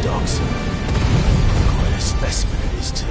guard dogs. Quite a specimen it is, too.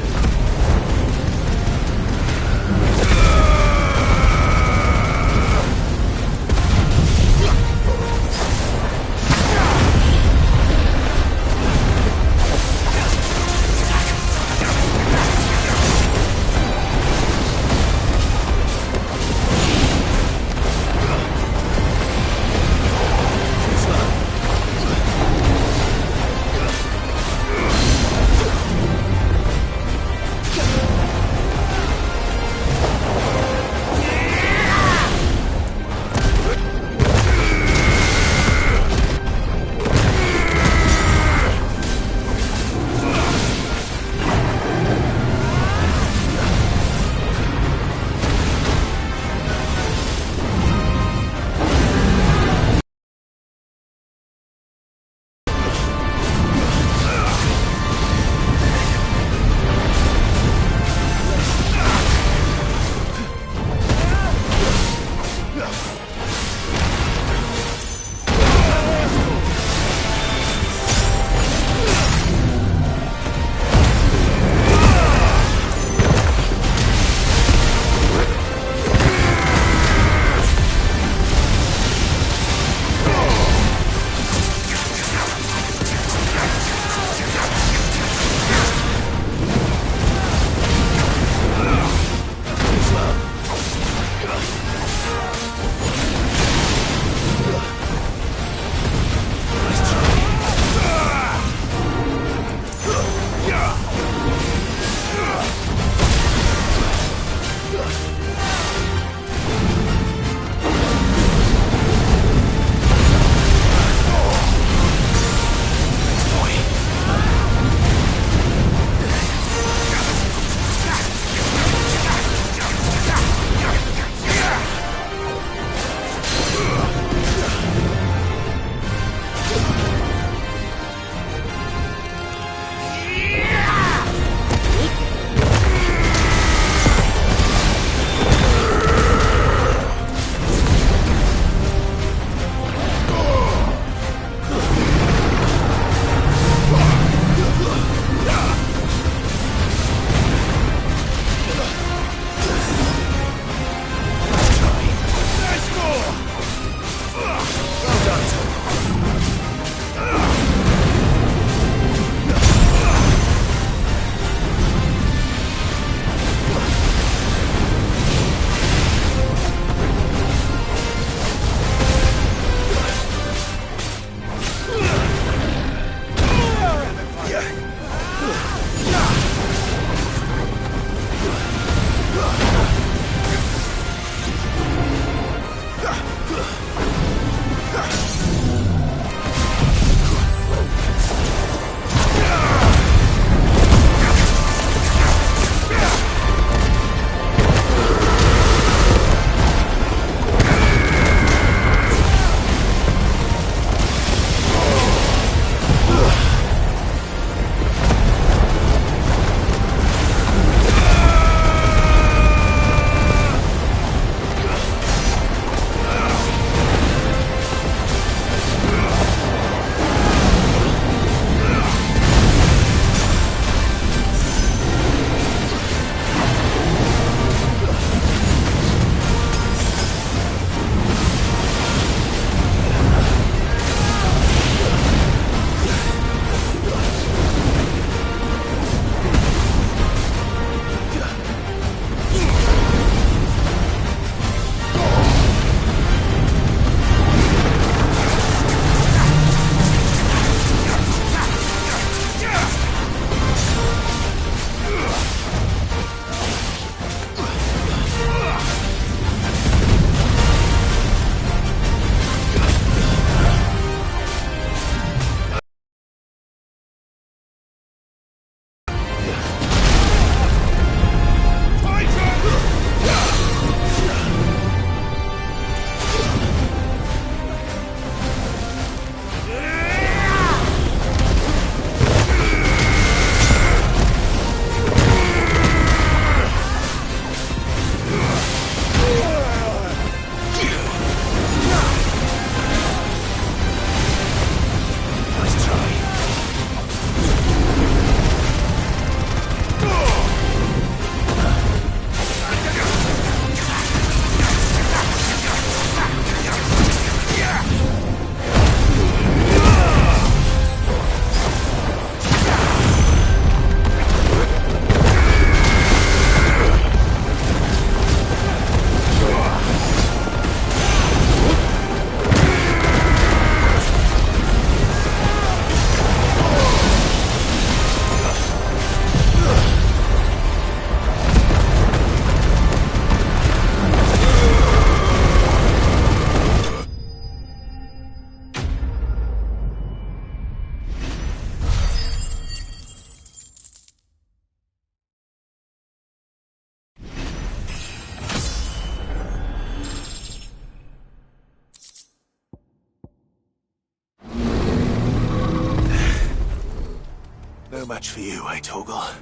match for you, eh, Torgal?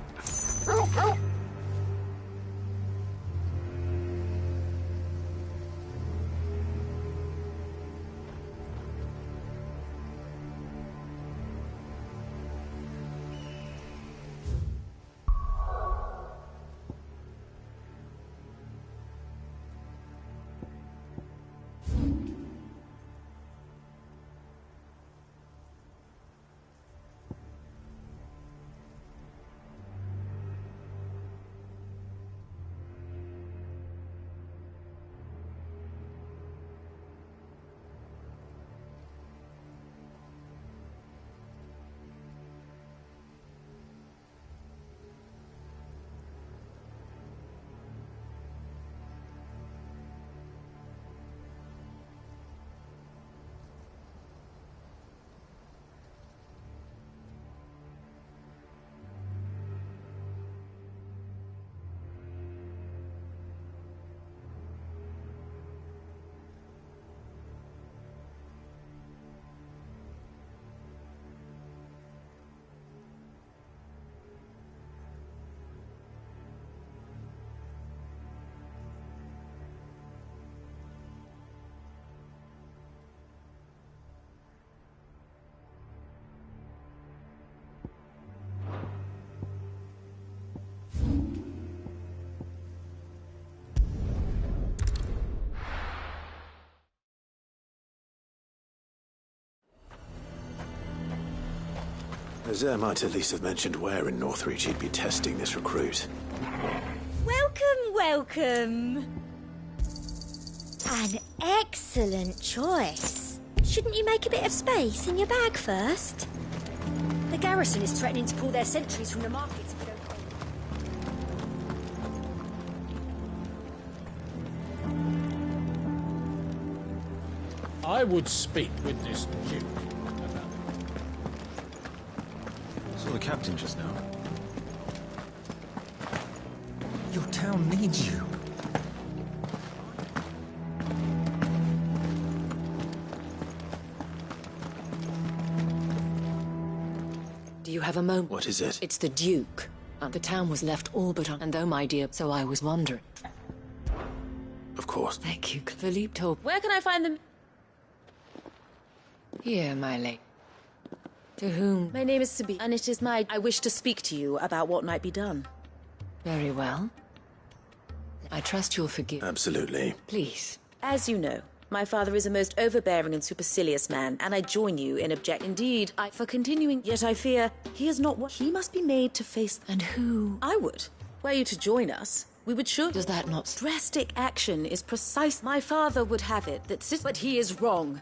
Azir might at least have mentioned where in Northreach he'd be testing this recruit. Welcome, welcome. An excellent choice. Shouldn't you make a bit of space in your bag first? The garrison is threatening to pull their sentries from the markets if you don't pay. I would speak with this Duke about... Saw the captain just now. Your town needs you. Do you have a moment? What is it? It's the Duke. The town was left all but and though my dear, so I was wondering. Of course. Thank you. Philippe told... Where can I find them? Here, my lady. To whom? My name is Sabi, and it is my... I wish to speak to you about what might be done. Very well. I trust you'll forgive. Absolutely. Please. As you know, my father is a most overbearing and supercilious man, and I join you in Indeed, for continuing, yet I fear he is not what he must be made to face. And who? I would. Were you to join us, we would sure... Does that not... Drastic action is precise. My father would have it but he is wrong.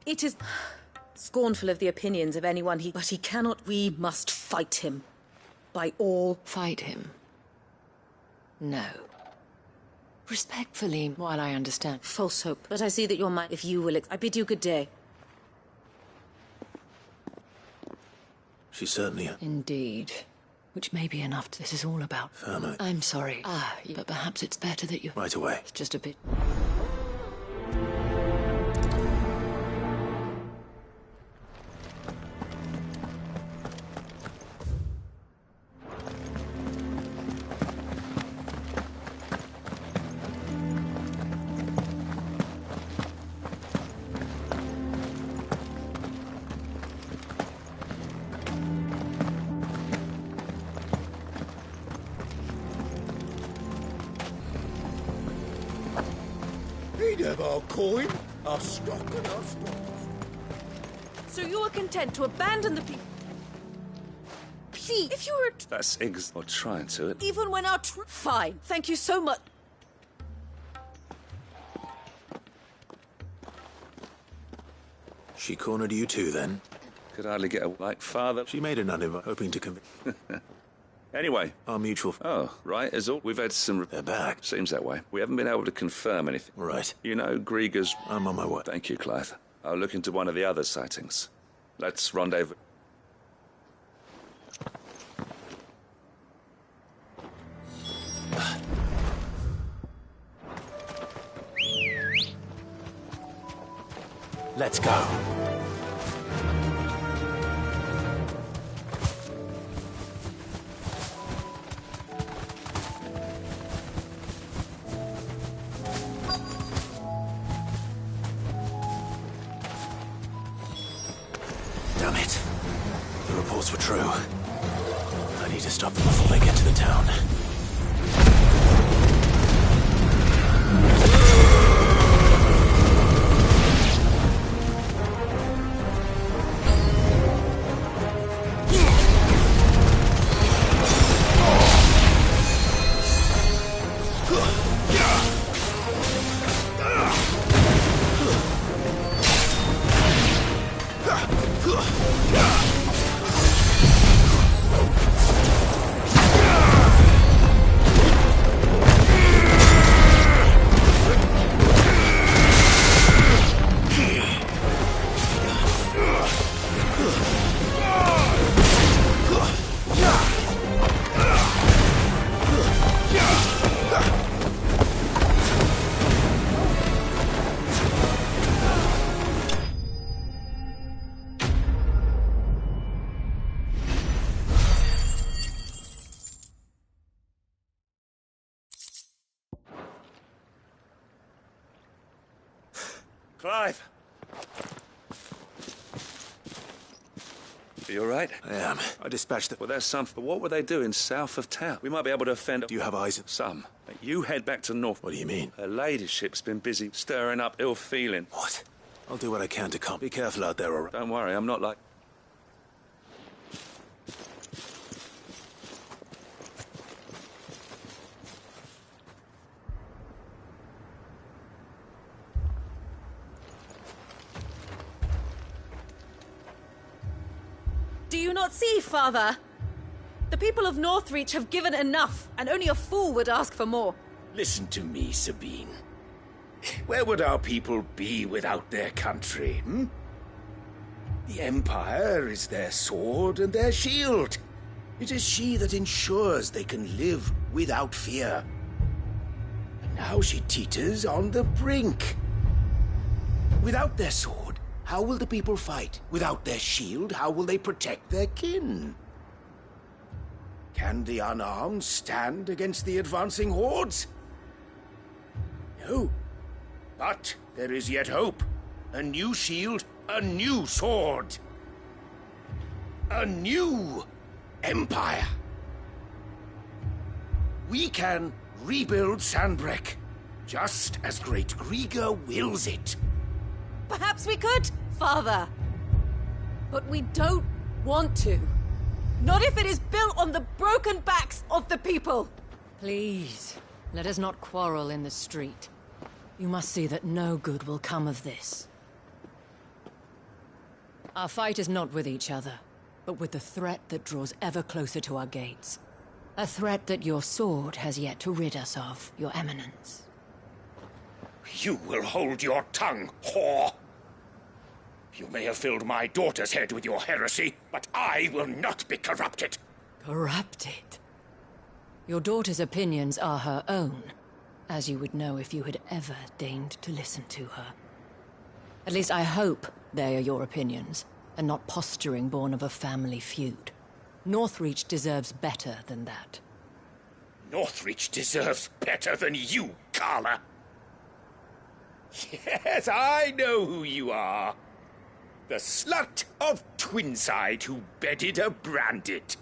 It is... Scornful of the opinions of anyone but he cannot. We must fight him. By all... Fight him? No. Respectfully, while I understand. False hope. But I see that you're mine. If you will... I bid you good day. She certainly... Indeed. Which may be enough. This is all about... Family. I'm sorry. But perhaps it's better that you... Right away. It's just a bit... He'd have our coin, our stock and our stocks. So you are content to abandon the people? Please, if you were... That's or trying to it. Even when our Fine, thank you so much. She cornered you too, then? Could hardly get a like father. She made a nun of her, hoping to convince... Anyway. Our mutual... Oh, right, as all. We've had some... They're back. Seems that way. We haven't been able to confirm anything. Right. You know, Grieger's... I'm on my way. Thank you, Clive. I'll look into one of the other sightings. Let's rendezvous. Let's go. Damn it. The reports were true. I need to stop them before they get to the town. Clive! Are you alright? I am. I dispatched the... Well, there's some... But what were they doing south of town? We might be able to offend... Do you have eyes? Some. You head back to North... What do you mean? Her ladyship's been busy stirring up ill feeling. What? I'll do what I can to calm. Be careful out there, alright? Don't worry, I'm not like... Do you not see, Father? The people of Northreach have given enough, and only a fool would ask for more. Listen to me, Sabine. Where would our people be without their country, The Empire is their sword and their shield. It is she that ensures they can live without fear. And now she teeters on the brink. Without their sword, how will the people fight? Without their shield, how will they protect their kin? Can the unarmed stand against the advancing hordes? No. But there is yet hope. A new shield, a new sword. A new empire. We can rebuild Sandbreck, just as Great Griga wills it. Perhaps we could, Father. But we don't want to. Not if it is built on the broken backs of the people. Please, let us not quarrel in the street. You must see that no good will come of this. Our fight is not with each other, but with the threat that draws ever closer to our gates. A threat that your sword has yet to rid us of, Your Eminence. You will hold your tongue, whore. You may have filled my daughter's head with your heresy, but I will not be corrupted. Corrupted? Your daughter's opinions are her own, as you would know if you had ever deigned to listen to her. At least I hope they are your opinions, and not posturing born of a family feud. Northreach deserves better than that. Northreach deserves better than you, Carla. Yes, I know who you are. The slut of Twinside who bedded a Brandit.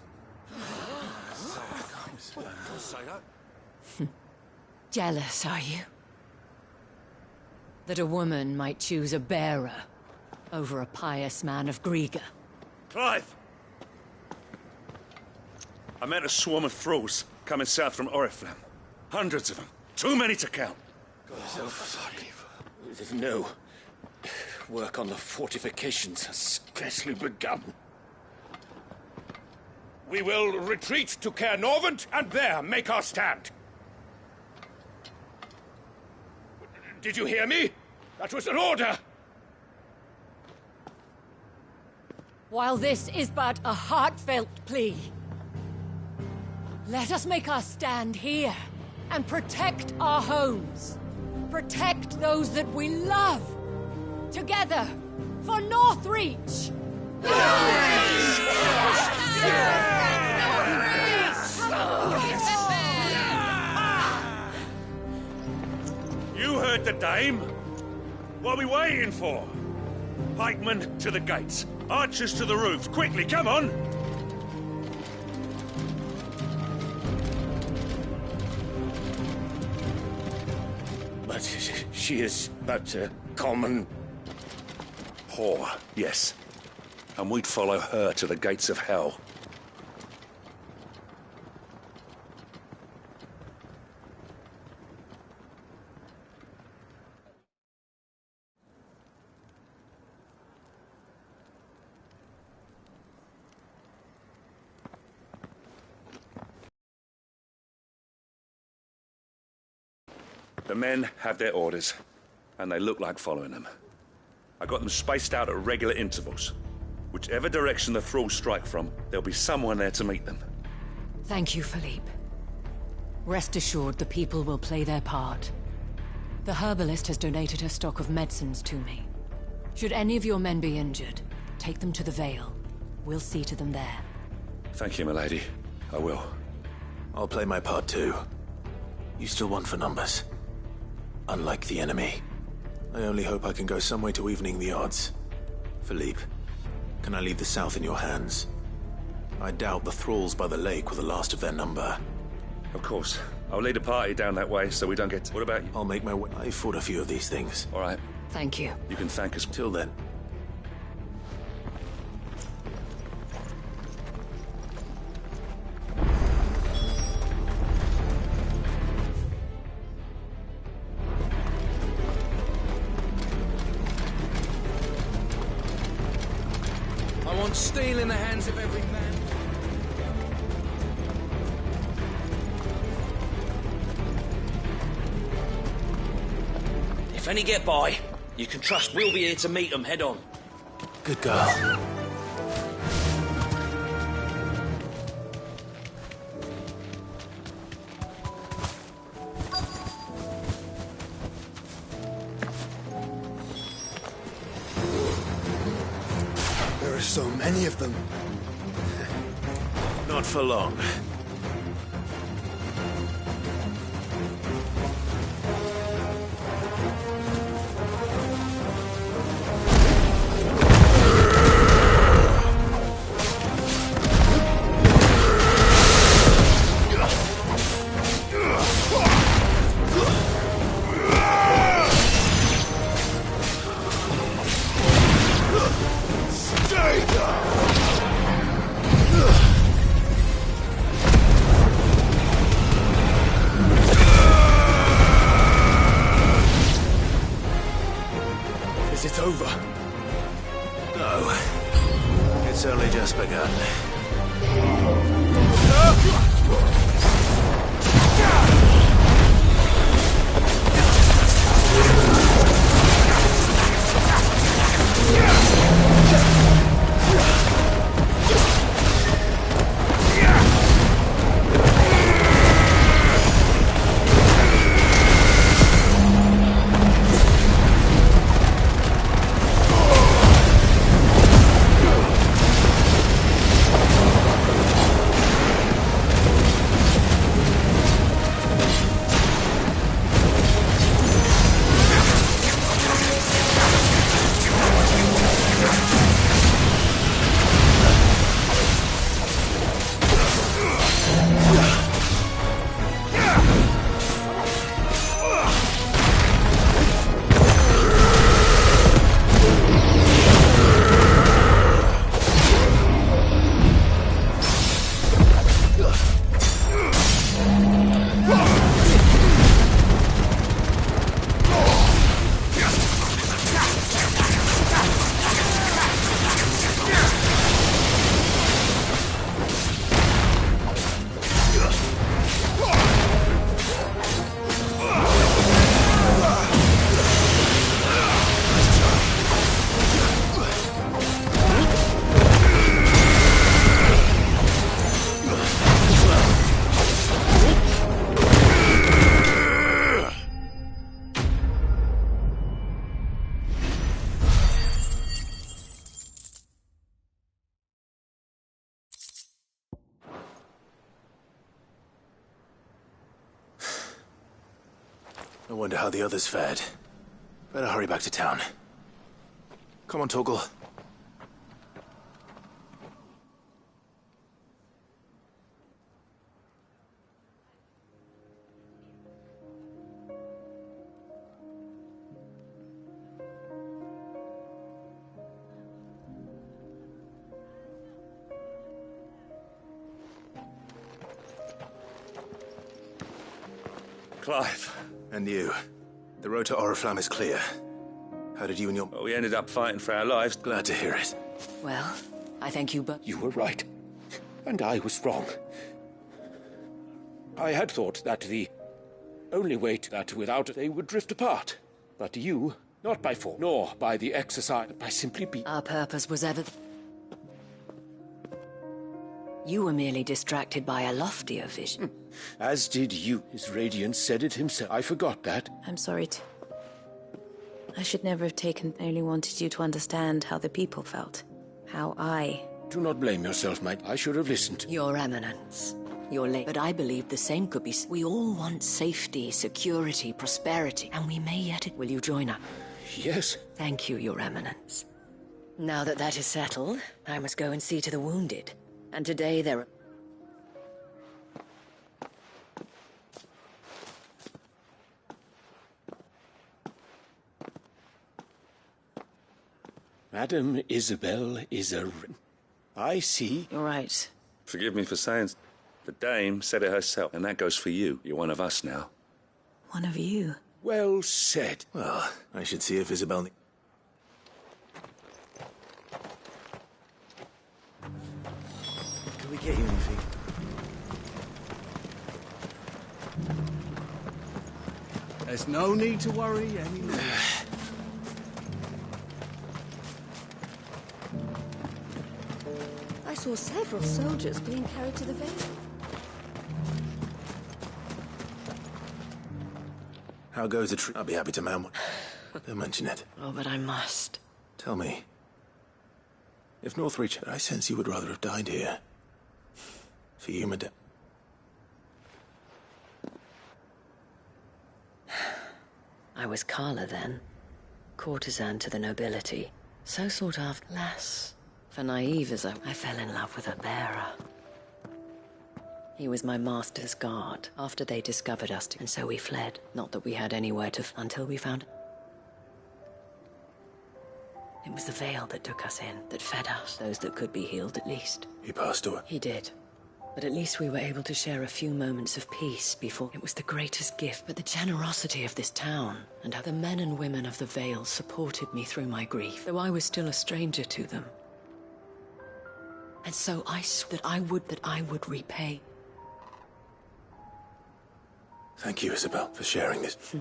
Jealous, are you? That a woman might choose a bearer over a pious man of Griga. Clive! I met a swarm of thralls coming south from Oriflamme. Hundreds of them. Too many to count. No. Work on the fortifications has scarcely begun. We will retreat to Caer Norvent and there make our stand. Did you hear me? That was an order! While this is but a heartfelt plea, let us make our stand here and protect our homes. Protect those that we love. Together, for Northreach! You heard the dame. What are we waiting for? Pikemen to the gates. Archers to the roofs. Quickly, come on! But she is but a common... Whore, yes. And we'd follow her to the gates of hell. The men have their orders, and they look like following them. I got them spaced out at regular intervals. Whichever direction the thralls strike from, there'll be someone there to meet them. Thank you, Philippe. Rest assured the people will play their part. The herbalist has donated her stock of medicines to me. Should any of your men be injured, take them to the Vale. We'll see to them there. Thank you, milady. I will. I'll play my part too. You still want for numbers. Unlike the enemy. I only hope I can go some way to evening the odds. Philippe, can I leave the south in your hands? I doubt the thralls by the lake were the last of their number. Of course. I'll lead a party down that way so we don't get... What about you? I'll make my way. I've fought a few of these things. All right. Thank you. You can thank us. Till then. I want steel in the hands of every man. If any get by, you can trust we'll be here to meet them head on. Good girl. There are so many of them. Not for long. Is it over? No. It's only just begun. I wonder how the others fared. Better hurry back to town. Come on, Torgal. Clive. And you. The road to Oriflamme is clear. How did you and your... Well, we ended up fighting for our lives. Glad to hear it. Well, I thank you both. You were right, and I was wrong. I had thought that the only way to that without it, they would drift apart. But you, not by force, nor by the exercise, by simply being... Our purpose was ever... You were merely distracted by a loftier vision. As did you. His radiance said it himself. I forgot that. I'm sorry. I should never have taken... I only wanted you to understand how the people felt. How I... Do not blame yourself, mate. I should have listened. Your Eminence. You're late. But I believe the same could be... We all want safety, security, prosperity, and we may yet... Will you join us? Yes. Thank you, Your Eminence. Now that that is settled, I must go and see to the wounded. And today there are... Madam Isabel is a... I see. You're right. Forgive me for saying... The dame said it herself, and that goes for you. You're one of us now. One of you. Well said. Well, I should see if Isabel... Can we get you anything? There's no need to worry anymore. I saw several soldiers being carried to the Vale. How goes the trip? I'll be happy to man one. Don't mention it. Oh, but I must. Tell me. If Northreach... I sense you would rather have died here. For you, madame. I was Carla then. Courtesan to the nobility. So sought after lass. For naive as I fell in love with a bearer. He was my master's guard after they discovered us, and so we fled. Not that we had anywhere to until we found... It was the Vale that took us in, that fed us, those that could be healed at least. He passed away. He did. But at least we were able to share a few moments of peace before... It was the greatest gift, but the generosity of this town, and how the men and women of the Vale supported me through my grief, though I was still a stranger to them. And so I swore that I would repay. Thank you, Isabel, for sharing this.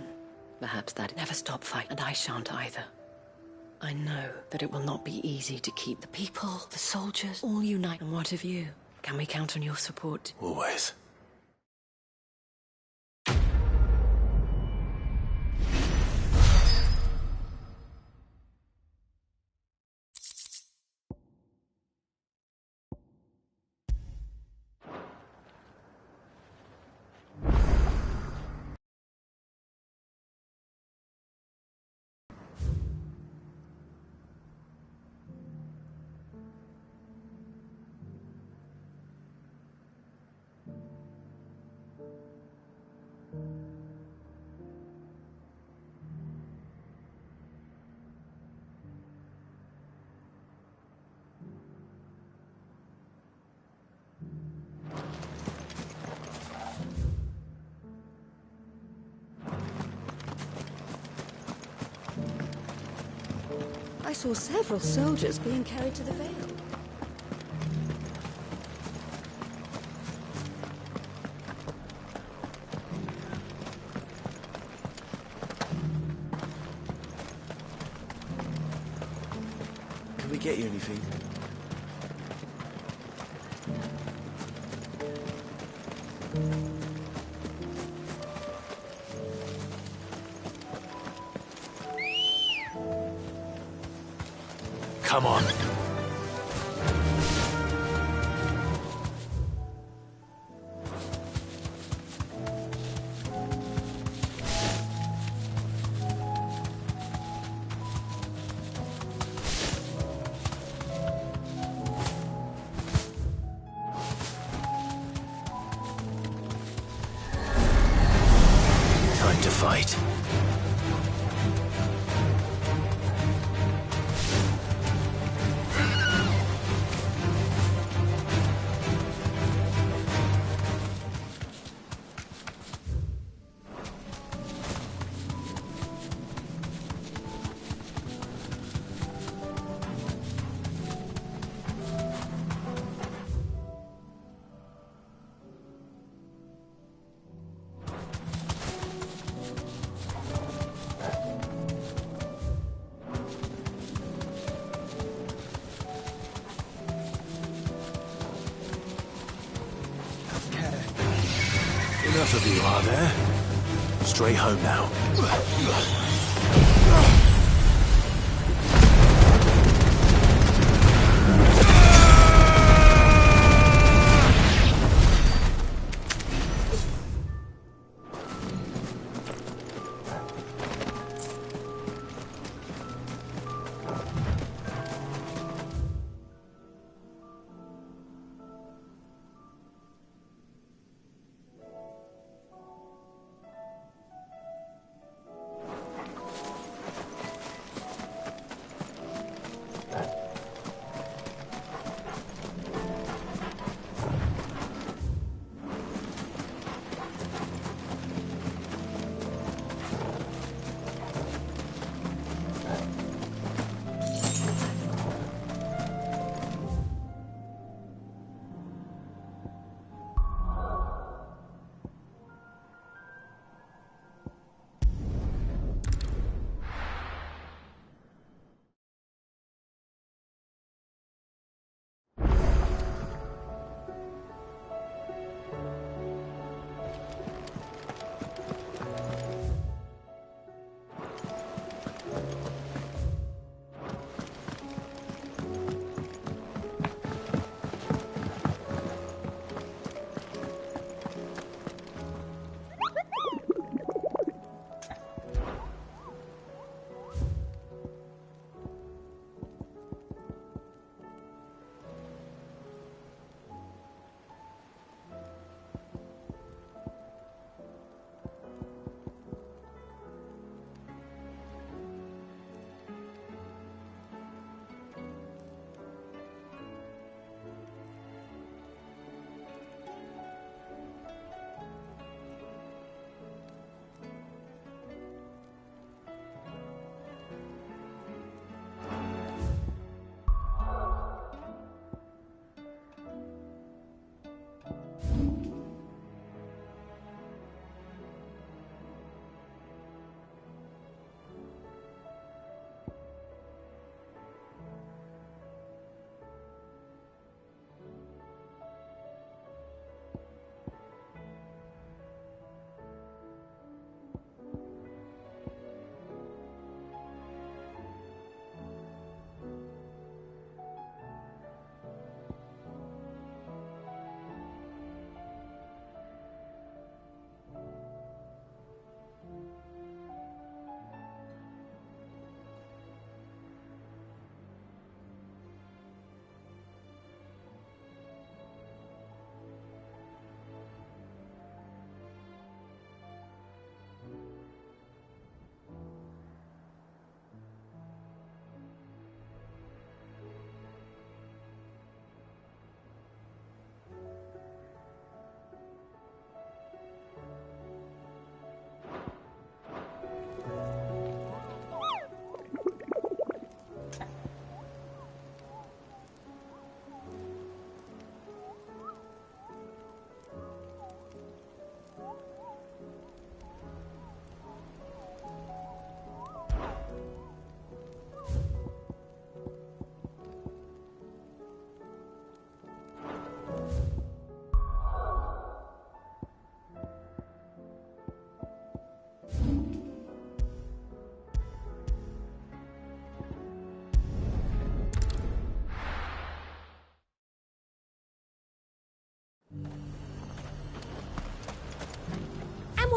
Perhaps that never stop fighting, and I shan't either. I know that it will not be easy to keep the people, the soldiers, all unite. And what of you? Can we count on your support? Always. I saw several soldiers being carried to the Vale. Can we get you anything? Come on. fight. Enough of you, are there? Straight home now.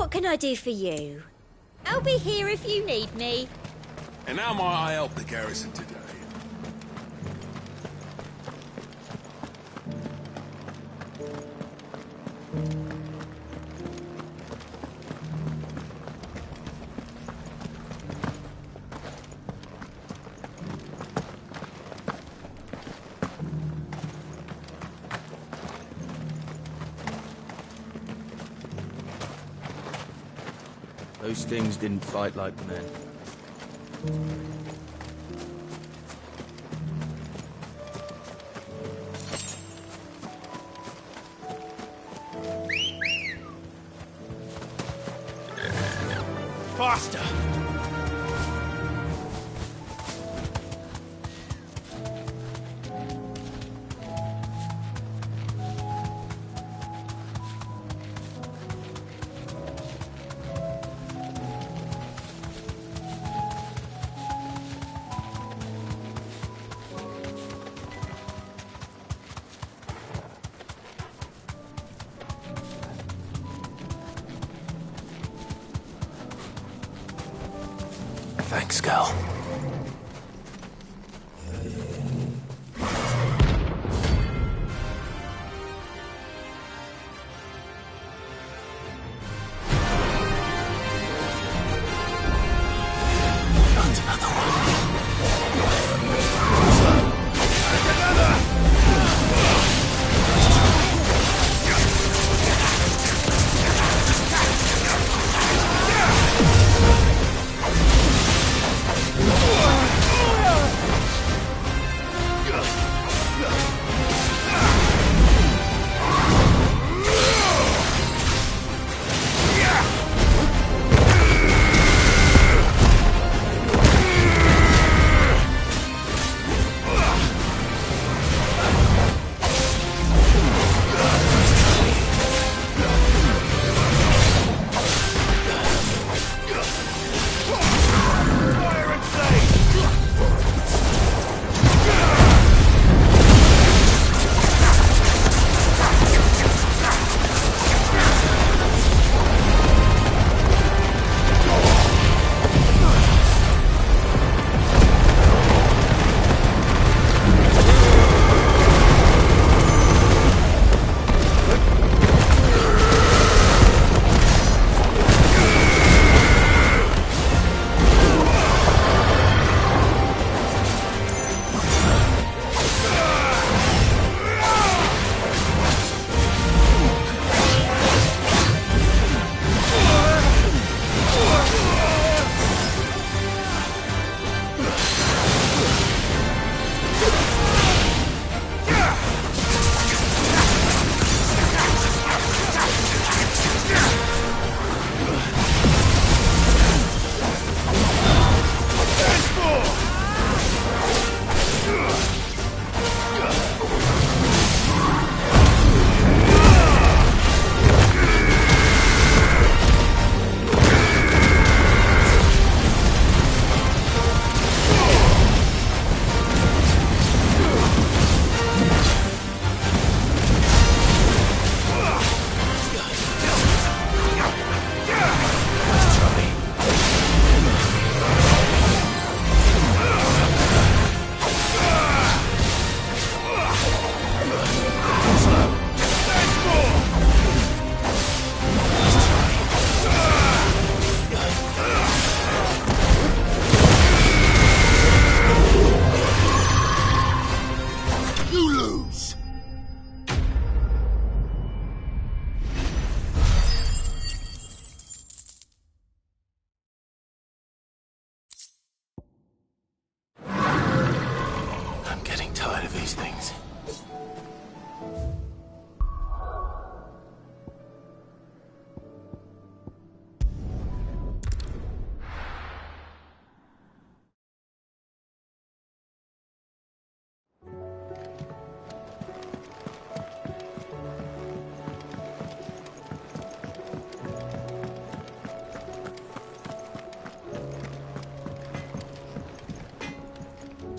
What can I do for you? I'll be here if you need me. And how might I help the garrison today? Those things didn't fight like men. Faster! Thanks, Cal.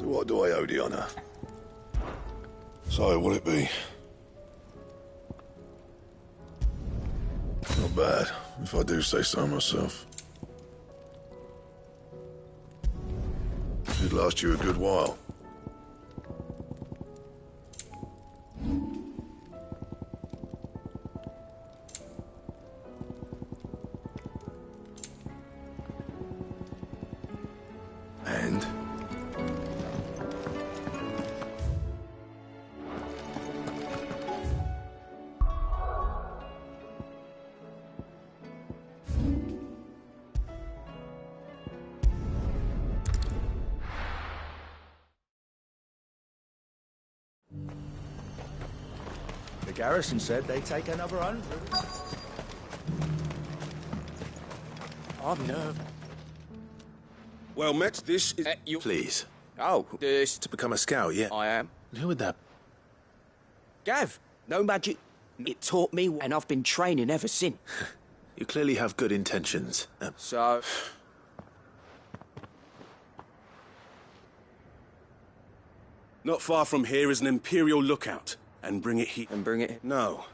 What do I owe the honour? So, will it be? Not bad, if I do say so myself. It'd last you a good while. And? The garrison said they'd take another 100. I'm nervous. Well, Met, this is... you... Please. Oh, this... To become a scout, yeah? I am. And who would that... Gav, no magic. It taught me, and I've been training ever since. You clearly have good intentions. So... Not far from here is an Imperial lookout. And bring it here. And bring it... No.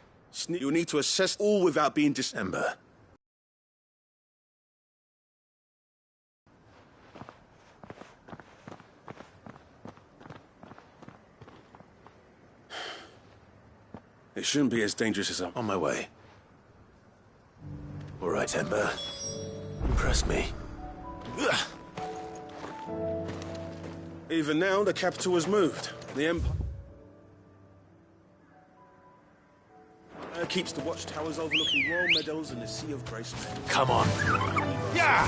You'll need to assess all without being Ember. It shouldn't be as dangerous as I'm... On my way. All right, Ember. Impress me. Even now, the capital has moved. The Empire keeps the watchtowers overlooking royal meadows and the Sea of Grace. Come on. Yeah!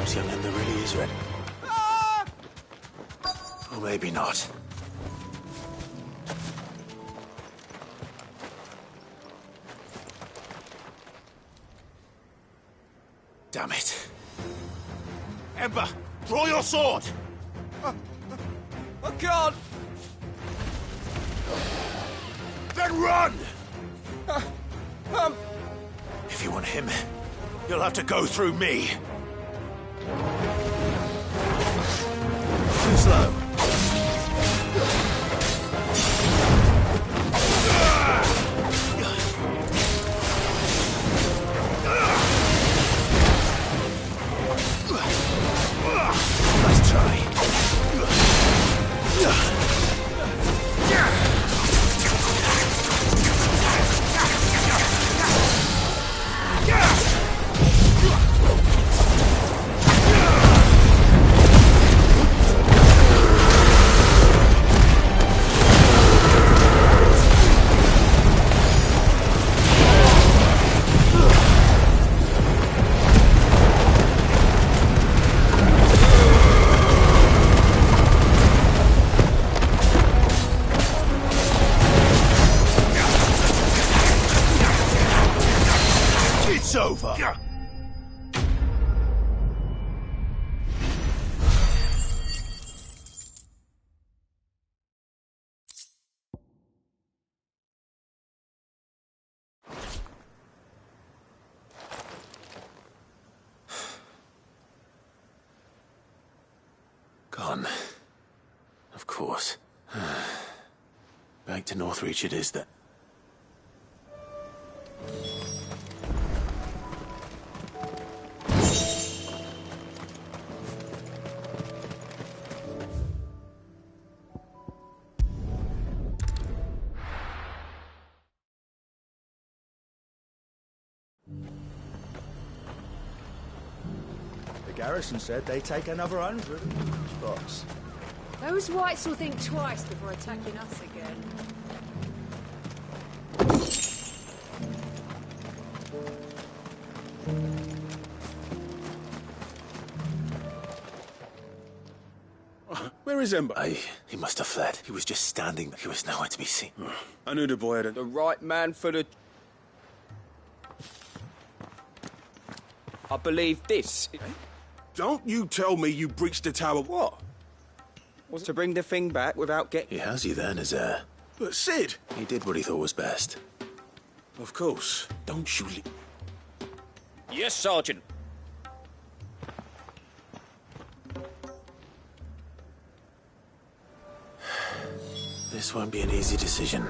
Perhaps young Ember really is ready. Or maybe not. Damn it. Ember, draw your sword! I can't! Then run! If you want him, you'll have to go through me. Too slow. Nice try. It's over. Gone. Of course. Back to Northreach it is then. The garrison said they'd take another 100 spots. Those whites will think twice before attacking us again. Where is Ember? He must have fled. He was just standing there. He was nowhere to be seen. I knew the boy had the right man for the... I believe this. Don't you tell me you breached the tower. What? Was it to bring the thing back without getting... He has you then as heir. But Sid! He did what he thought was best. Of course. Don't you... Yes, Sergeant. This won't be an easy decision.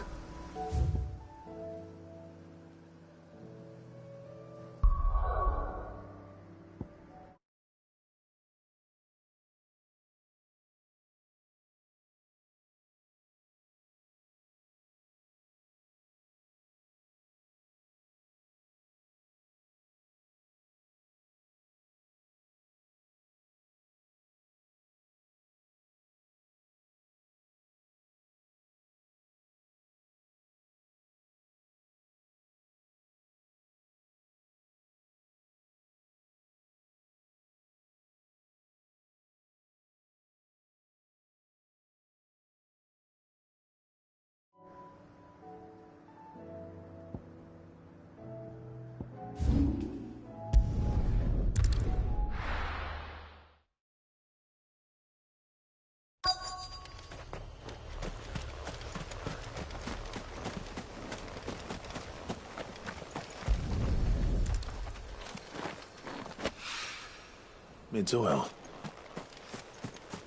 It's oil.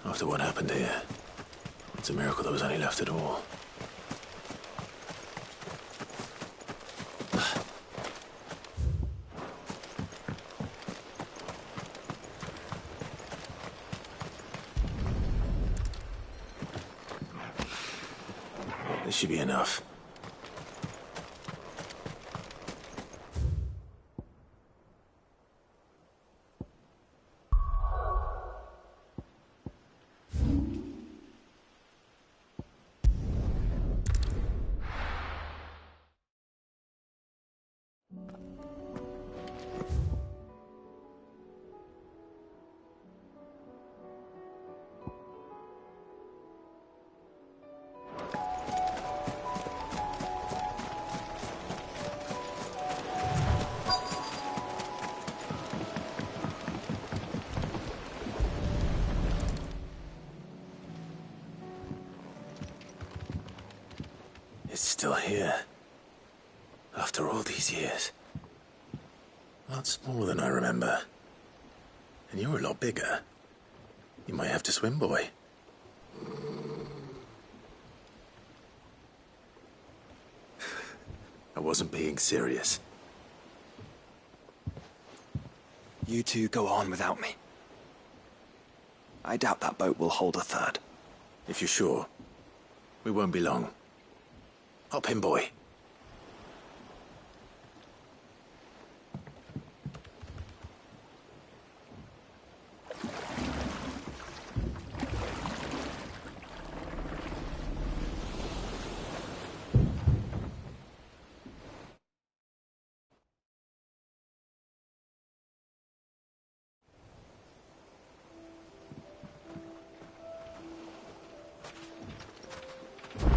After what happened here, it's a miracle there was any left at all. This should be enough. It's still here. After all these years. A lot smaller than I remember. And you're a lot bigger. You might have to swim, boy. I wasn't being serious. You two go on without me. I doubt that boat will hold a third. If you're sure, we won't be long. Hop in, boy.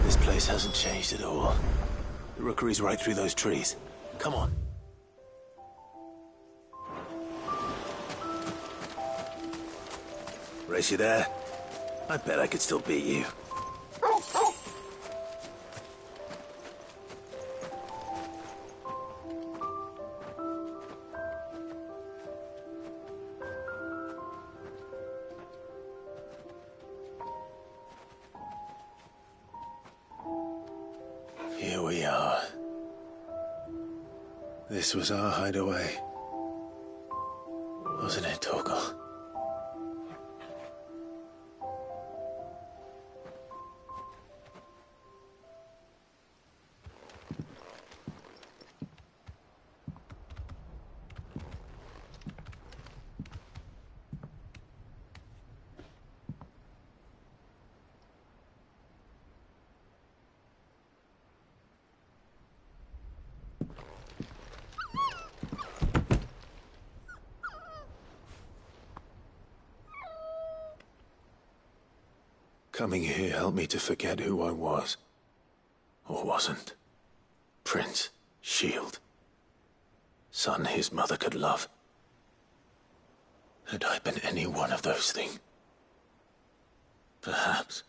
This place hasn't changed at all. The rookery's right through those trees. Come on. Race you there? I bet I could still beat you. Here we are. This was our hideaway. Wasn't it, Torgal? Coming here helped me to forget who I was. Or wasn't. Prince, shield. Son his mother could love. Had I been any one of those things? Perhaps.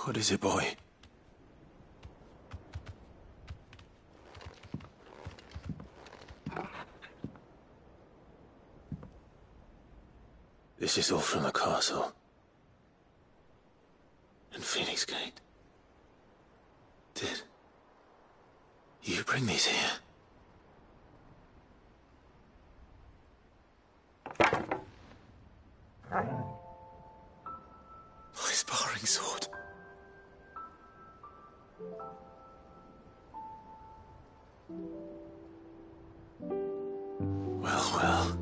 What is it, boy? This is all from the castle. And Phoenix Gate. Did you bring these here? My sparring sword. Well.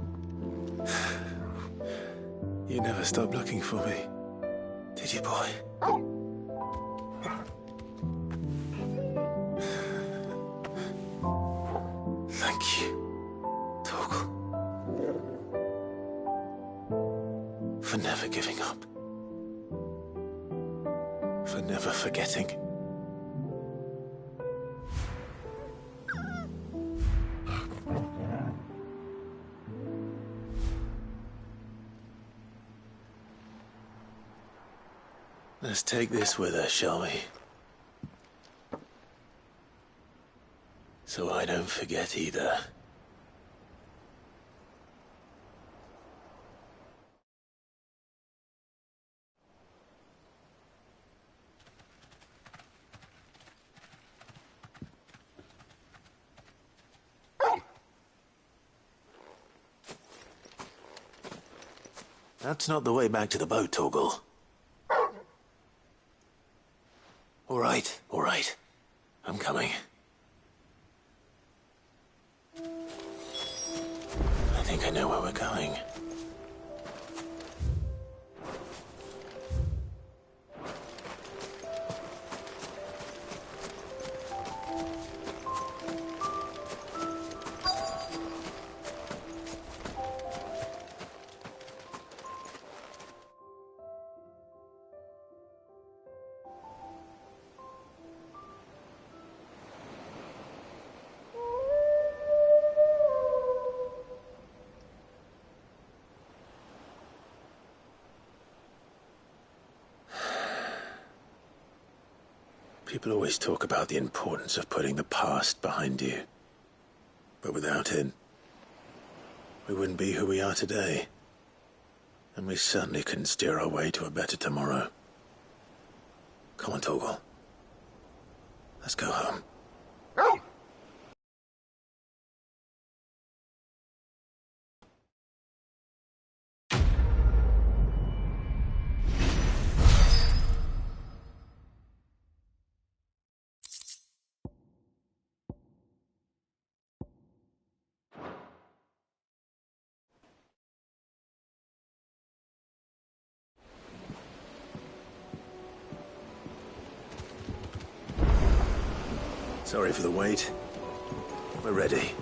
You never stopped looking for me, did you, boy? Thank you, Torgal. For never giving up. For never forgetting. Let's take this with us, shall we? So I don't forget either. That's not the way back to the boat, Torgal. All right. I'm coming. I think I know where we're going. People always talk about the importance of putting the past behind you. But without it, we wouldn't be who we are today. And we certainly couldn't steer our way to a better tomorrow. Come on, Torgal. Let's go home. Sorry for the wait. We're ready.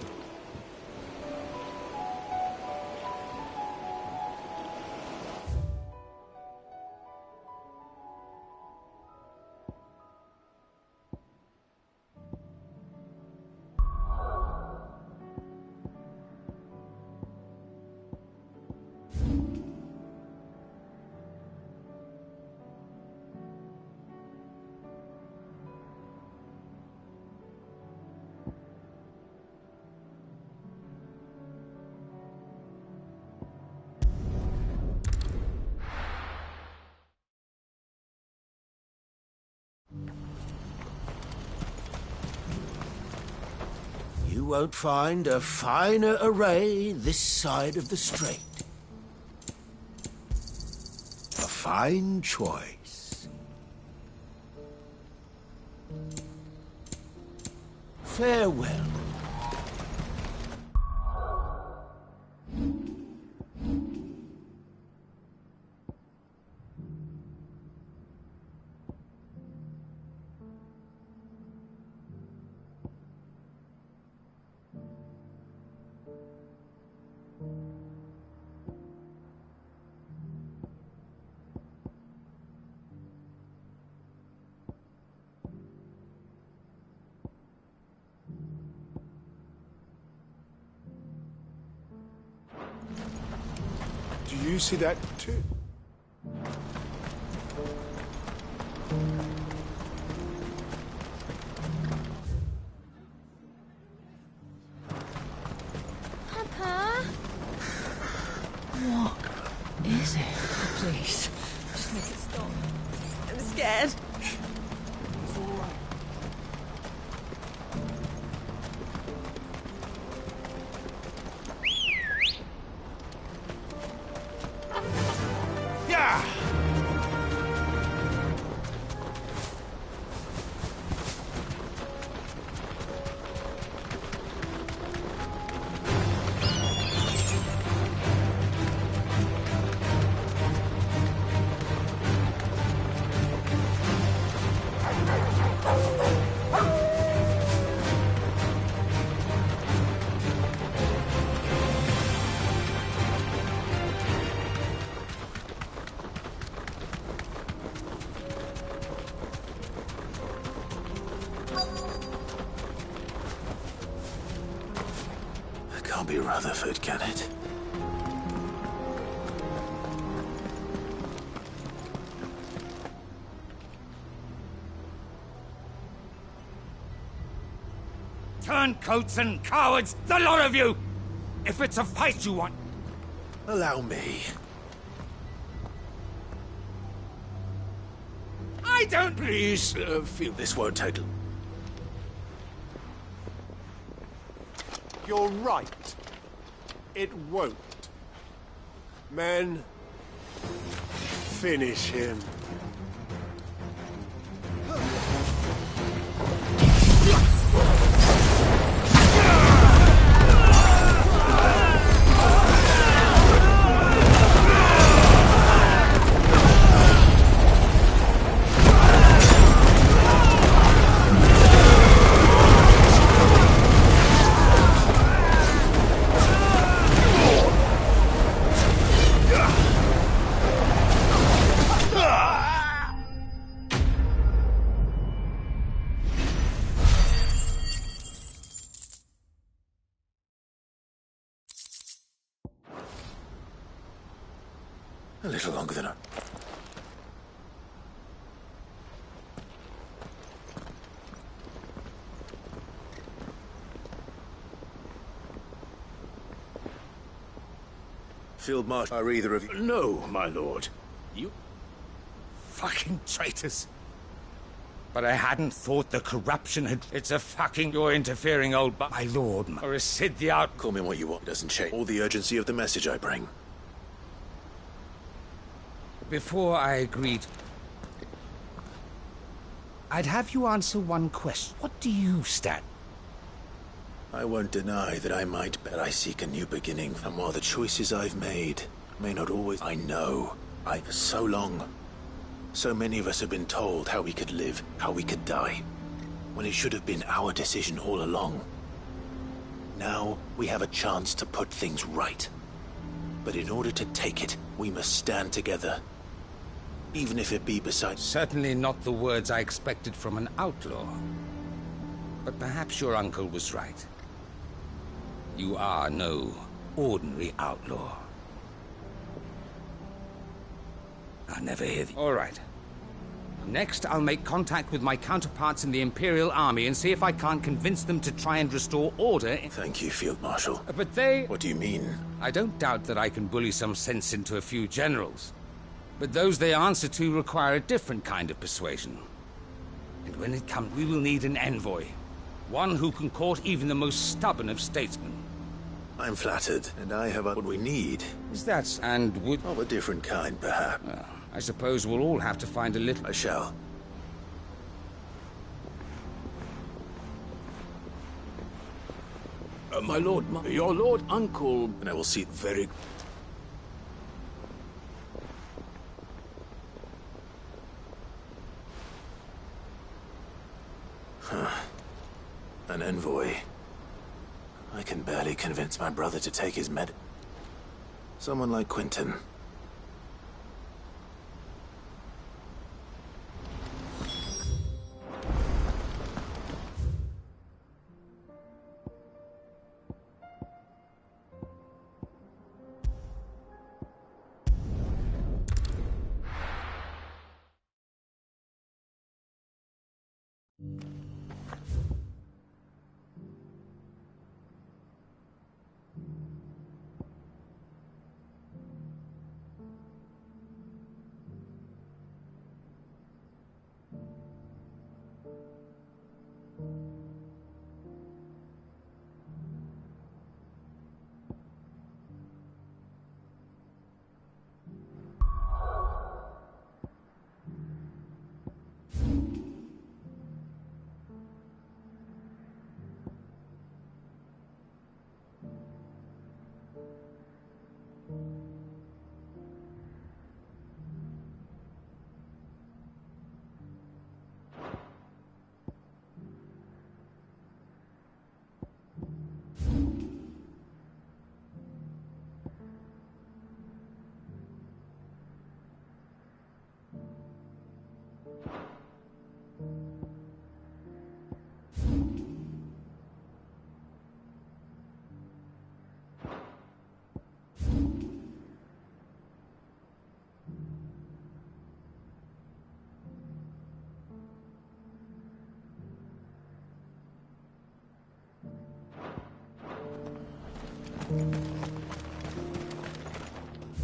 You won't find a finer array this side of the strait. A fine choice. Farewell. Do you see that too? Papa? What is it? Please, just make it stop. I'm scared. It's all right. Yeah! Can't be Rutherford, can it? Turncoats and cowards, the lot of you! If it's a fight you want... Allow me. I don't... Please, feel this won't take... You're right. It won't. Men, finish him. A little longer than I... Field Marshal, are either of you... No, my lord. You... fucking traitors. But I hadn't thought the corruption had... It's a fucking... You're interfering, old my lord, or is Sid the out... Call me what you want, doesn't change. All the urgency of the message I bring. Before I agreed, I'd have you answer one question. What do you stand? I won't deny that I might bet I seek a new beginning, and while the choices I've made may not always... I know. For so long, so many of us have been told how we could live, how we could die, when it should have been our decision all along. Now, we have a chance to put things right. But in order to take it, we must stand together. Even if it be beside... Certainly not the words I expected from an outlaw. But perhaps your uncle was right. You are no ordinary outlaw. I'll never hear the... All right. Next, I'll make contact with my counterparts in the Imperial Army and see if I can't convince them to try and restore order in... Thank you, Field Marshal. But they... What do you mean? I don't doubt that I can bully some sense into a few generals. But those they answer to require a different kind of persuasion. And when it comes, we will need an envoy. One who can court even the most stubborn of statesmen. I'm flattered, and I have what we need. Is that... and would... Of a different kind, perhaps. Well, I suppose we'll all have to find a little... I shall. My lord, your lord uncle... And I will see very... An envoy. I can barely convince my brother to take his med... Someone like Quentin.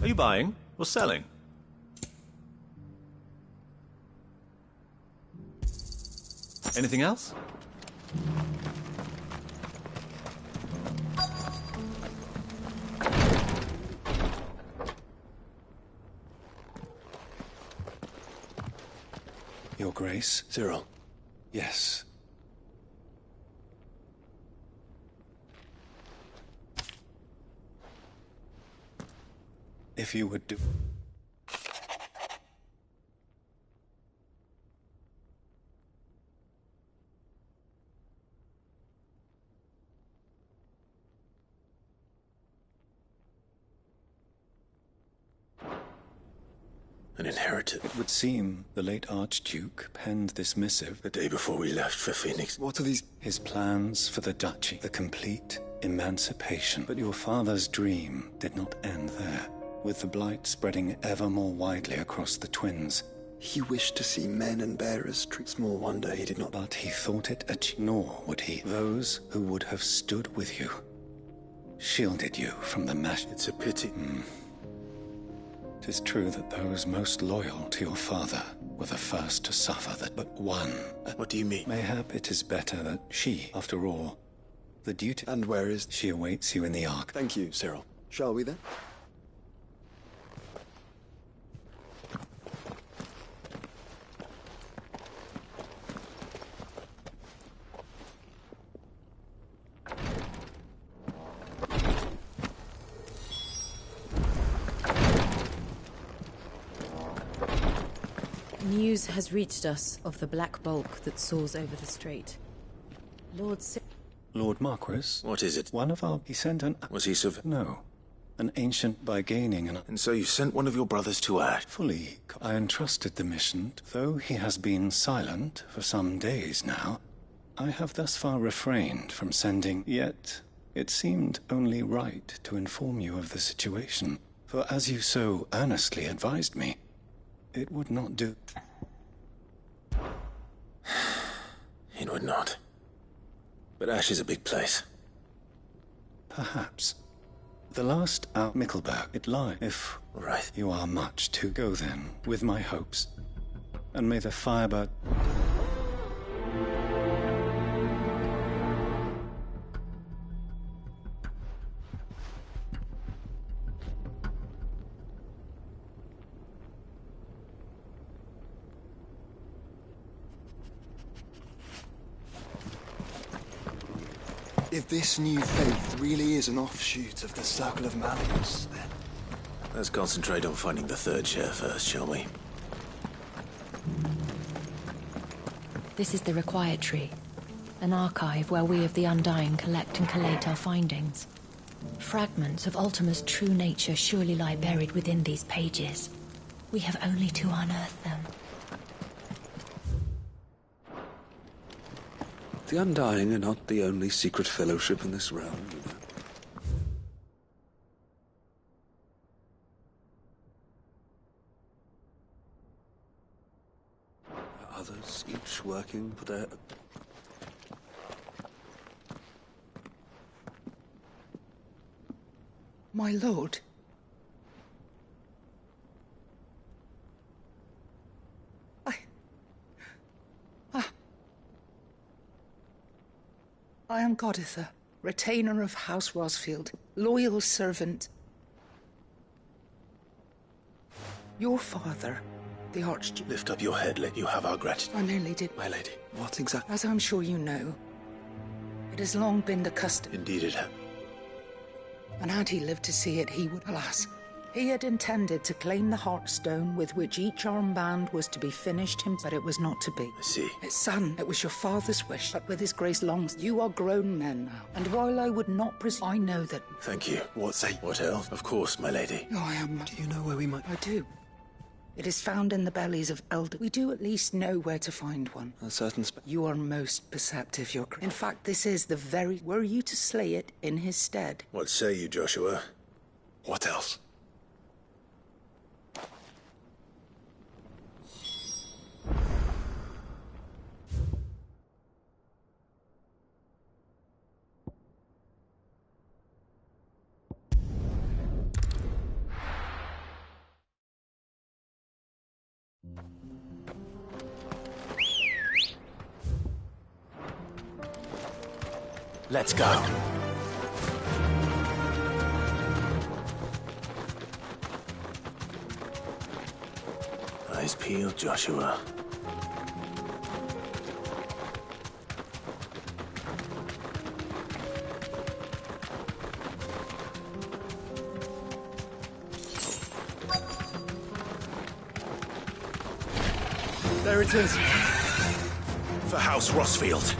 Are you buying or selling? Anything else? Your Grace? Cyril. Yes. If you would do... An inheritance. It would seem the late Archduke penned this missive The day before we left for Phoenix. What are these? His plans for the duchy, the complete emancipation. But your father's dream did not end there. With the blight spreading ever more widely across the twins. He wished to see men and bearers treat. Small wonder he did not. But he thought it nor would he. Those who would have stood with you, shielded you from the mash. It's a pity. It is true that those most loyal to your father were the first to suffer that but one. What do you mean? Mayhap it is better that she, after all, the duty... And where is... She awaits you in the Ark. Thank you, Cyril. Shall we then? News has reached us of the black bulk that soars over the strait. Lord Marquis? What is it? One of our... He sent an... Was he No. An ancient by gaining an... And so you sent one of your brothers to Ash? Fully. I entrusted the mission. Though he has been silent for some days now, I have thus far refrained from sending... Yet, it seemed only right to inform you of the situation. For as you so earnestly advised me, it would not do... It would not. But Ash is a big place. Perhaps. The last out Mickleburg, it lies. If right. You are much to go then, with my hopes. And may the Firebird... If this new faith really is an offshoot of the Circle of Malleus, then... Let's concentrate on finding the third chair first, shall we? This is the required tree. An archive where we of the Undying collect and collate our findings. Fragments of Ultima's true nature surely lie buried within these pages. We have only to unearth them. The Undying are not the only secret fellowship in this realm, you know. There are others, each working for their... My lord. I am Goditha, retainer of House Rosfield, loyal servant. Your father, the Archduke... Lift up your head, you have our gratitude. I merely did... My lady. What exactly? As I'm sure you know, it has long been the custom... Indeed it has. And had he lived to see it, he would... Alas, he had intended to claim the Heartstone with which each armband was to be finished but it was not to be. I see. His son, it was your father's wish, but with his grace longs, you are grown men now. And while I would not presume, I know that... Thank you. What else? Of course, my lady. Oh, I am... Do you know where we might... I do. It is found in the bellies of elder... We do at least know where to find one. A certain... You are most perceptive, your... In fact, this is the very... Were you to slay it in his stead? What say you, Joshua? What else? Let's go. Eyes peeled, Joshua. There it is. For House Rossfield.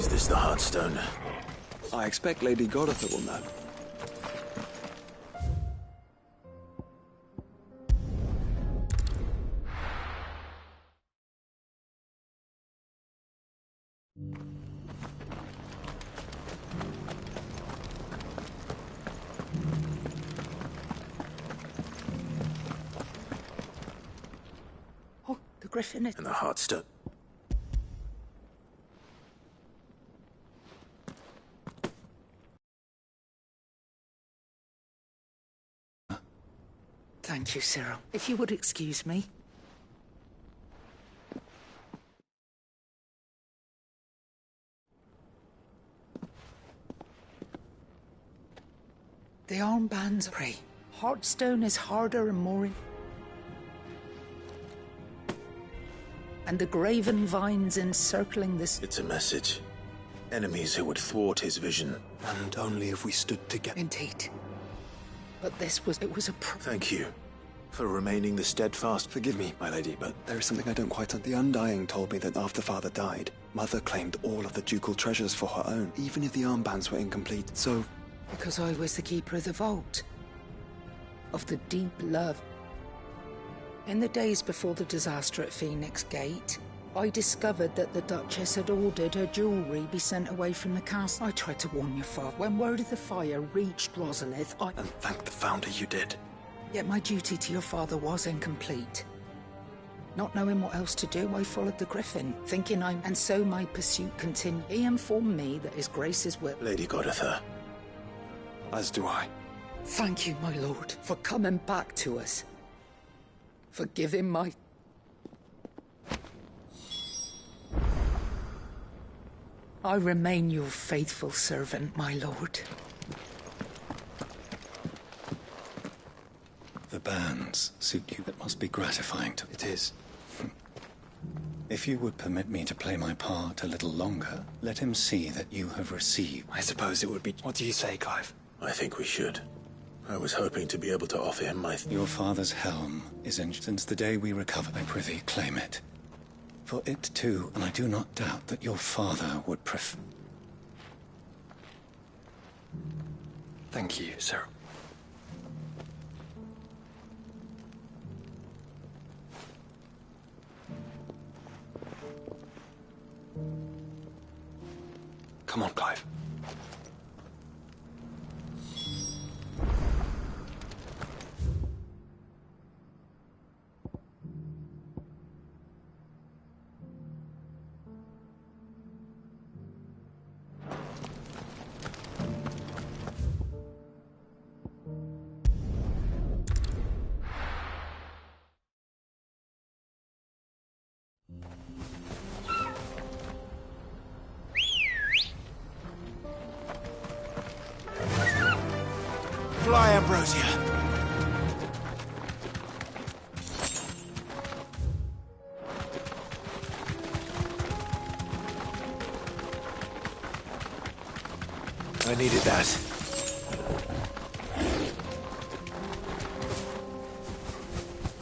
Is this the Heartstone? I expect Lady Godotha will know. Oh, the griffin is... And the Heartstone. Thank you, Cyril. If you would excuse me. The armbands pray. Heartstone is harder and more and the graven vines encircling this... It's a message. Enemies who would thwart his vision. And only if we stood together. Indeed. But this was... it was a... Thank you for remaining the steadfast... Forgive me, my lady, but there is something I don't quite... The Undying told me that after Father died, Mother claimed all of the ducal treasures for her own, even if the armbands were incomplete, so... Because I was the keeper of the vault. Of the deep love. In the days before the disaster at Phoenix Gate, I discovered that the Duchess had ordered her jewellery be sent away from the castle. I tried to warn your father. When word of the fire reached Rosalith, And thank the Founder you did. Yet my duty to your father was incomplete. Not knowing what else to do, I followed the Griffin, thinking and so my pursuit continued. He informed me that His Grace's will. Lady Goditha. As do I. Thank you, my lord, for coming back to us. For giving my... I remain your faithful servant, my lord. The bands suit you. That must be gratifying to... It is. If you would permit me to play my part a little longer, let him see that you have received... I suppose it would be... What do you say, Clive? I think we should. I was hoping to be able to offer him my... Your father's helm is in... Since the day we recover, I prithee, claim it. For it too, and I do not doubt that your father would prefer... Thank you, sir. Come on, Clive. Fly, Ambrosia. I needed that.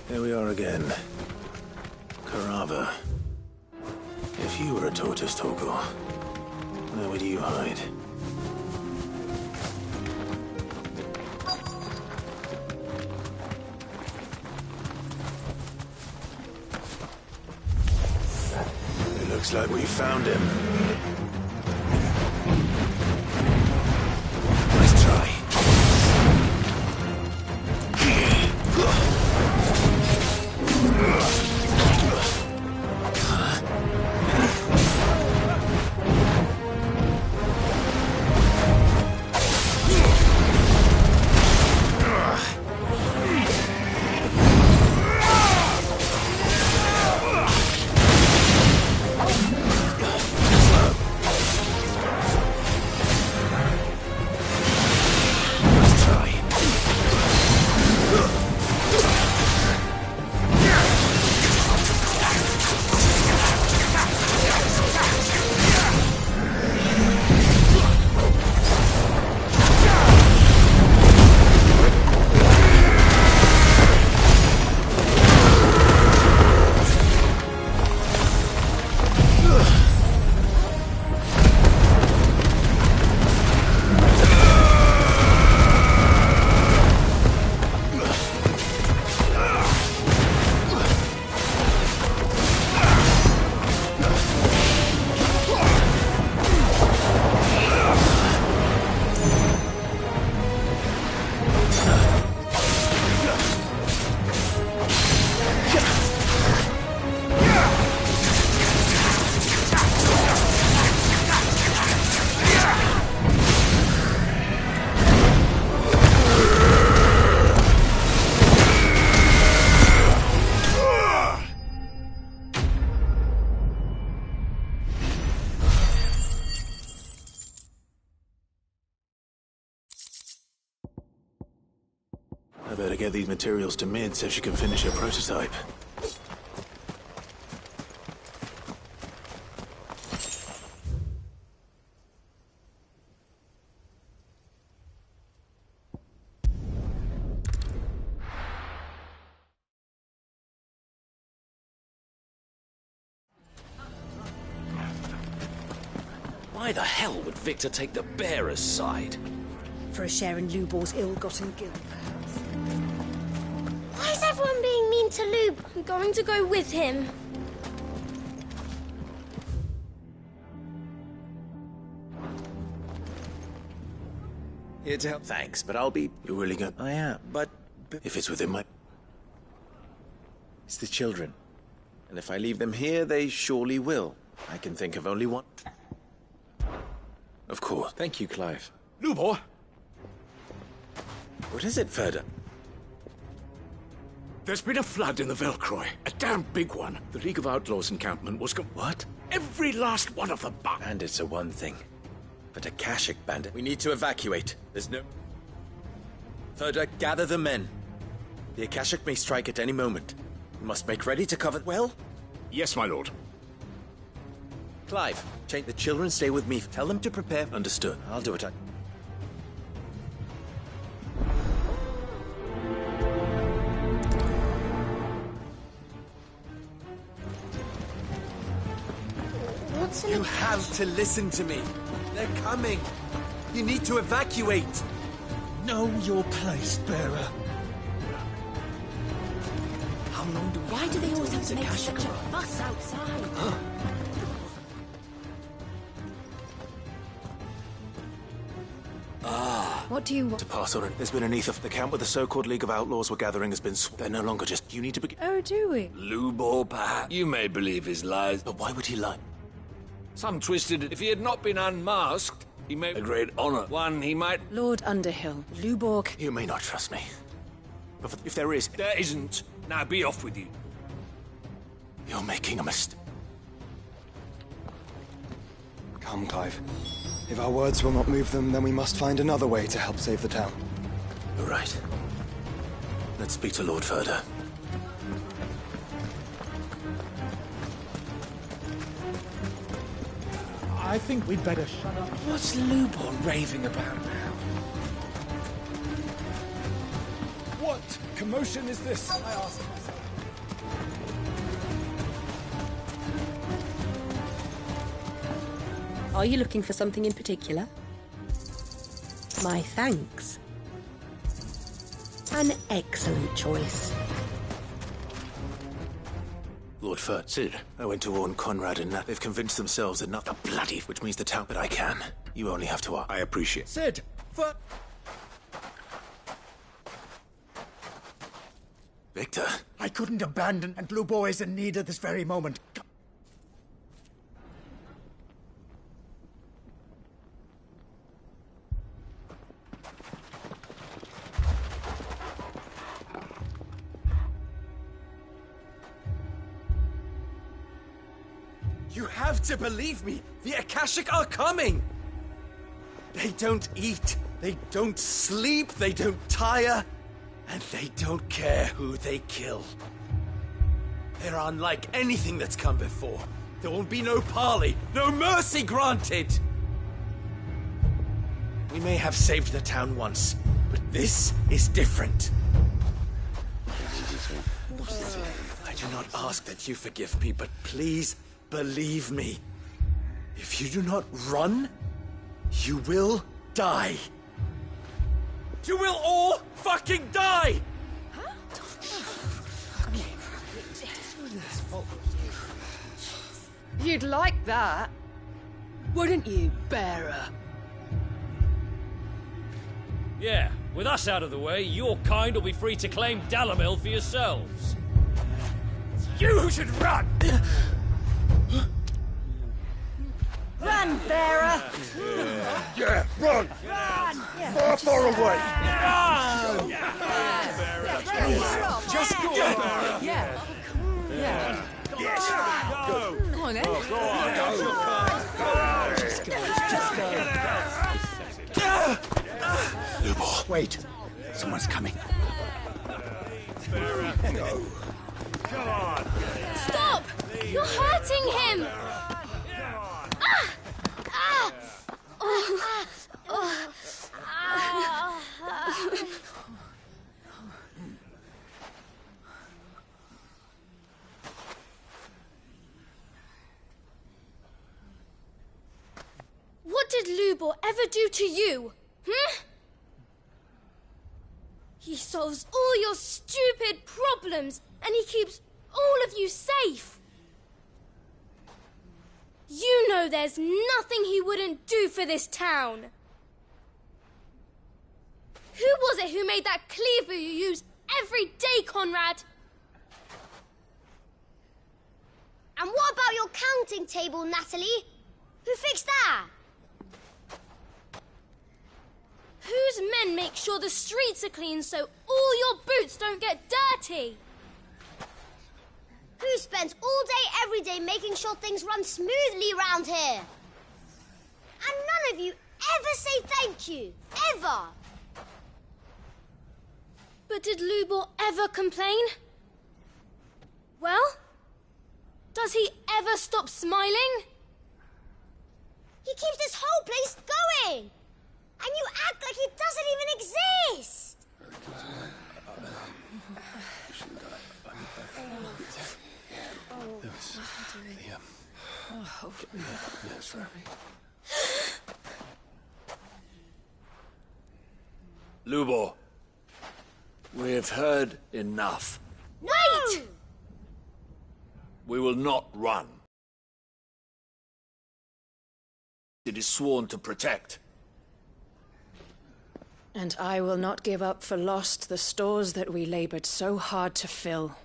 Here we are again. Carava. If you were a tortoise, Torgor, where would you hide? Looks like we found him. Nice try. I better get these materials to Mid so she can finish her prototype. Why the hell would Victor take the bearer's side? For a share in Lubor's ill-gotten guilt, perhaps. Why is everyone being mean to Lube? I'm going to go with him. Here to help. Thanks, but I'll be... You're really good. I am, but... If it's within my... It's the children. And if I leave them here, they surely will. I can think of only one. Of course. Thank you, Clive. Lubor! What is it, Ferda? There's been a flood in the Velcroy. A damn big one. The League of Outlaws encampment was What? Every last one of them. Bandits are one thing. But a Kashik bandit... We need to evacuate. There's no... Ferda, gather the men. The Akashic may strike at any moment. We must make ready to cover... Well? Yes, my lord. Clive, change the children stay with me. Tell them to prepare... Understood. I'll do it. You have to listen to me. They're coming. You need to evacuate. Know your place, bearer. How long do we Why do they always have to make such a fuss outside? What do you want? To pass on. There's been an ether. The camp where the so-called League of Outlaws were gathering has been... They're no longer just... You need to begin... Oh, do we? Lubor, perhaps. You may believe his lies. But why would he lie? Some twisted it. If he had not been unmasked, he may... A great honor. One he might... Lord Underhill, Lubor... You may not trust me. But if there is... There isn't. Now be off with you. You're making a mistake. Come, Clive. If our words will not move them, then we must find another way to help save the town. You're right. Let's speak to Lord Ferda. I think we'd better shut up. What's Lubor raving about now? What commotion is this? I ask myself. Are you looking for something in particular? My thanks. An excellent choice. Lord Ferda. Sid. I went to warn Conrad and Nat. They've convinced themselves that not the bloody... Which means the town... But I can. You only have to ask. I appreciate. Sid! Victor? I couldn't abandon, and Lubor is in need at this very moment. You have to believe me! The Akashic are coming! They don't eat, they don't sleep, they don't tire, and they don't care who they kill. They're unlike anything that's come before. There will be no parley, no mercy granted! We may have saved the town once, but this is different. I do not ask that you forgive me, but please believe me. If you do not run, you will die. You will all fucking die! You'd like that, wouldn't you, bearer? Yeah, with us out of the way, your kind will be free to claim Dalamil for yourselves. You should run! Run, bearer! Yeah, run! Run! Far, far away! Run! Just go! Yeah. Yeah. Yes! Go! Come on, then. Go on! Go! Just go. Just go. Lubor, wait. Someone's coming. Go. Come on! Stop! You're hurting him! What did Lubor ever do to you? He solves all your stupid problems, and he keeps all of you safe. You know there's nothing he wouldn't do for this town. Who was it who made that cleaver you use every day, Conrad? And what about your counting table, Natalie? Who fixed that? Whose men make sure the streets are clean so all your boots don't get dirty? Who spends all day every day making sure things run smoothly round here? And none of you ever say thank you. Ever. But did Lubor ever complain? Well, does he ever stop smiling? He keeps this whole place going. And you act like it doesn't even exist. Lubor, we've heard enough. Wait! We will not run. It is sworn to protect. And I will not give up for lost the stores that we labored so hard to fill.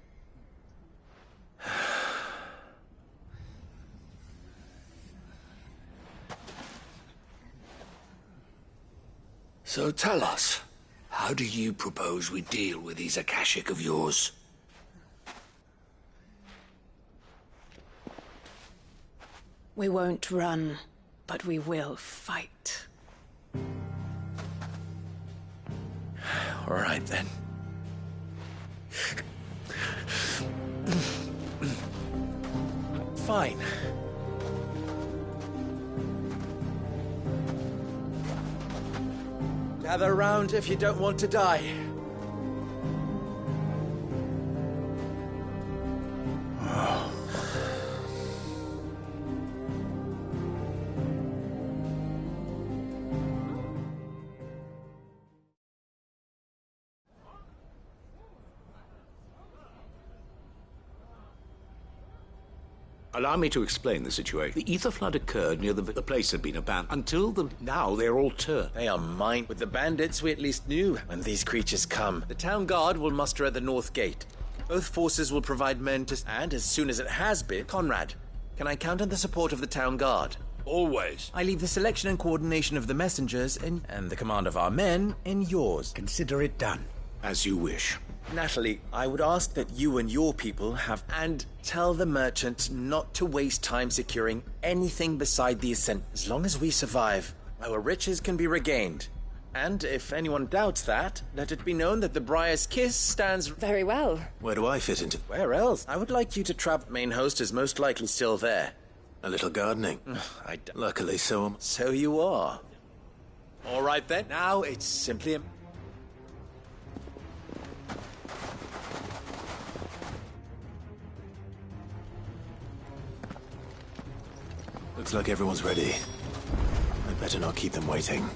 So tell us, how do you propose we deal with these Akashic of yours? We won't run, but we will fight. All right, then. Fine. Gather round if you don't want to die. Allow me to explain the situation. The ether flood occurred near the place had been abandoned. Now they're all turned. They are mine. With the bandits, we at least knew when these creatures come. The town guard will muster at the north gate. Both forces will provide men to... And as soon as it has been... Conrad, can I count on the support of the town guard? Always. I leave the selection and coordination of the messengers and the command of our men in yours. Consider it done. As you wish. Natalie, I would ask that you and your people have... And tell the merchant not to waste time securing anything beside the ascent. As long as we survive, our riches can be regained. And if anyone doubts that, let it be known that the Briar's Kiss stands... Very well. Where do I fit into... Where else? I would like you to travel... Main host is most likely still there. A little gardening. Luckily, so you are. All right, then. Now it's simply a... Looks like everyone's ready. I'd better not keep them waiting.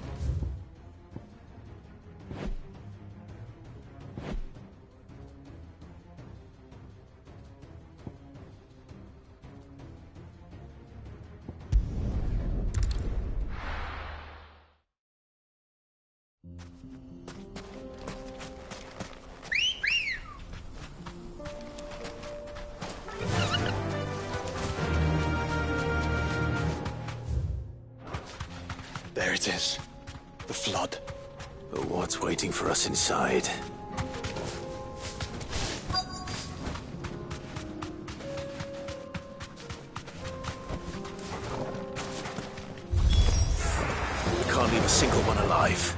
There it is. The flood. But what's waiting for us inside? We can't leave a single one alive.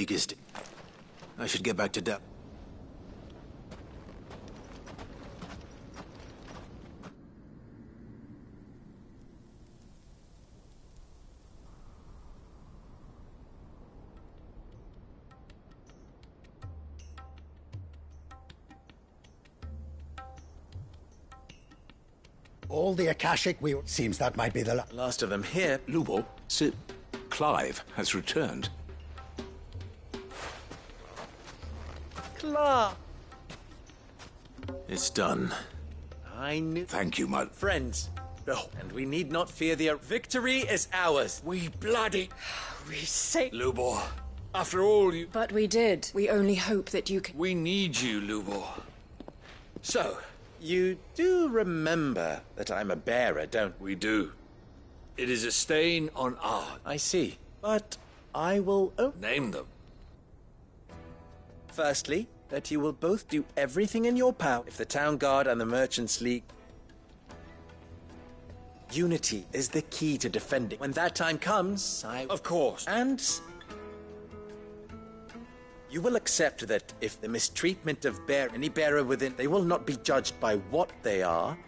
League is... I should get back to Dell. All the Akashic seems that might be the last of them here. Lubo, Sir Clive has returned. Clark! It's done. I knew... Thank you, my... Friends. No. And we need not fear the... Victory is ours. We bloody... We say... Lubo, after all you... But we did. We only hope that you can... We need you, Lubo. So, you do remember that I'm a bearer, don't we? Do. It is a stain on art. I see. But I will... Name them. Firstly, that you will both do everything in your power if the Town Guard and the Merchants League... Unity is the key to defending. When that time comes, Of course. And... You will accept that if the mistreatment of any bearer within... They will not be judged by what they are.